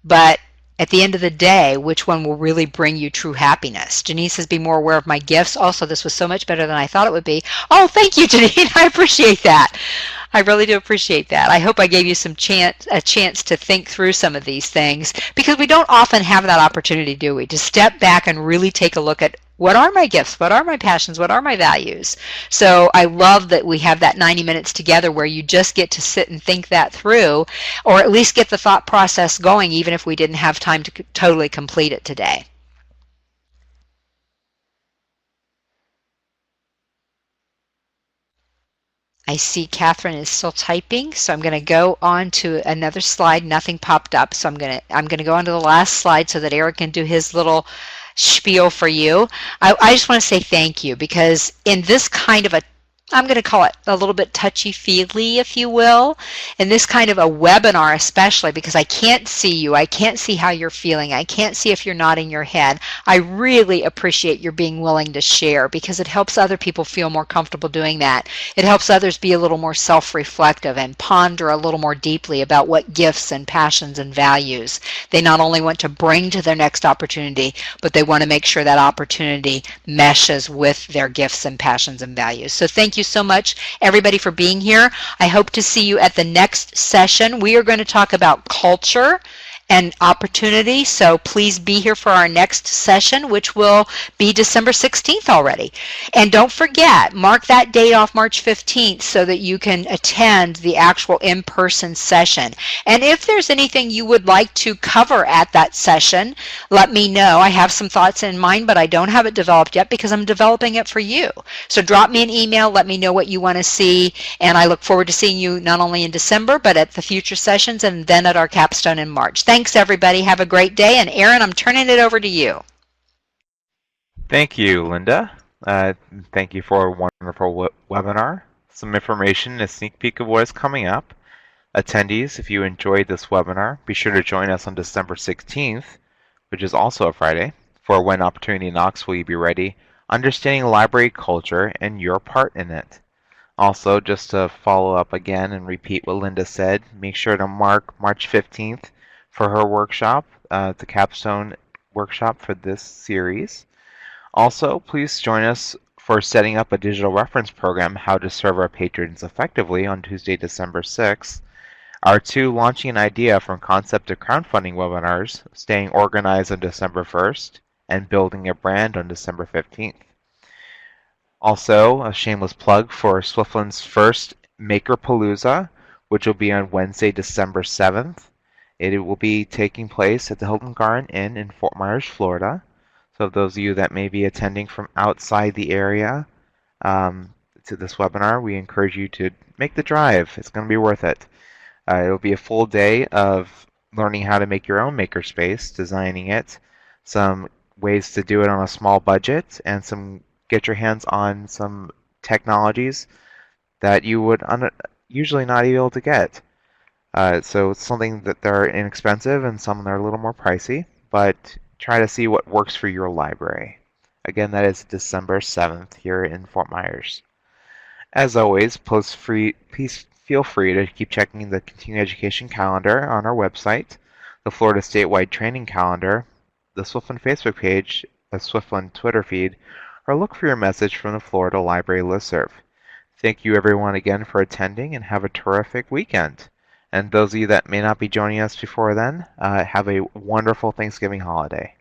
[SPEAKER 2] But at the end of the day, which one will really bring you true happiness? Denise says, be more aware of my gifts. Also, this was so much better than I thought it would be. Oh, thank you, Janine. I appreciate that. I really do appreciate that. I hope I gave you a chance to think through some of these things, because we don't often have that opportunity, do we? To step back and really take a look at, what are my gifts? What are my passions? What are my values? So I love that we have that 90 minutes together where you just get to sit and think that through, or at least get the thought process going, even if we didn't have time to totally complete it today. I see Catherine is still typing, so I'm going to go on to another slide. Nothing popped up, so I'm going to go on to the last slide so that Eric can do his little spiel for you. I just want to say thank you, because in this kind of a, I'm going to call it a little bit touchy-feely, if you will, in this kind of a webinar especially, because I can't see you, I can't see how you're feeling, I can't see if you're nodding your head. I really appreciate your being willing to share, because it helps other people feel more comfortable doing that. It helps others be a little more self-reflective and ponder a little more deeply about what gifts and passions and values they not only want to bring to their next opportunity, but they want to make sure that opportunity meshes with their gifts and passions and values. So thank you so much, everybody, for being here. I hope to see you at the next session. We are going to talk about culture and opportunity, so please be here for our next session, which will be December 16th already. And don't forget, mark that date off, March 15th, so that you can attend the actual in-person session. And if there's anything you would like to cover at that session, let me know. I have some thoughts in mind, but I don't have it developed yet because I'm developing it for you. So drop me an email, let me know what you want to see, and I look forward to seeing you not only in December, but at the future sessions and then at our capstone in March. Thanks, everybody. Have a great day. And Aaron, I'm turning it over to you.
[SPEAKER 1] Thank you, Linda. Uh, Thank you for a wonderful webinar. Some information, and a sneak peek of what is coming up. Attendees, if you enjoyed this webinar, be sure to join us on December 16th, which is also a Friday, for When Opportunity Knocks Will You Be Ready? Understanding Library Culture and Your Part in It. Also, just to follow up again and repeat what Linda said, make sure to mark March 15th for her workshop, the capstone workshop for this series. Also, please join us for setting up a digital reference program, How to Serve Our Patrons Effectively, on Tuesday, December 6th. Our two Launching an Idea from Concept to Crowdfunding webinars, Staying Organized on December 1st, and Building a Brand on December 15th. Also, a shameless plug for Swiftland's first Makerpalooza, which will be on Wednesday, December 7th. It will be taking place at the Hilton Garden Inn in Fort Myers, Florida. So those of you that may be attending from outside the area to this webinar, we encourage you to make the drive. It's going to be worth it. It'll be a full day of learning how to make your own makerspace, designing it, some ways to do it on a small budget, and some get your hands on some technologies that you would usually not be able to get. So it's something that they're inexpensive and some that are a little more pricey, but try to see what works for your library. Again, that is December 7th here in Fort Myers. As always, please feel free to keep checking the continuing education calendar on our website, the Florida statewide training calendar, the Swiftland Facebook page, the Swiftland Twitter feed, or look for your message from the Florida Library listserv. Thank you everyone again for attending and have a terrific weekend. And those of you that may not be joining us before then, have a wonderful Thanksgiving holiday.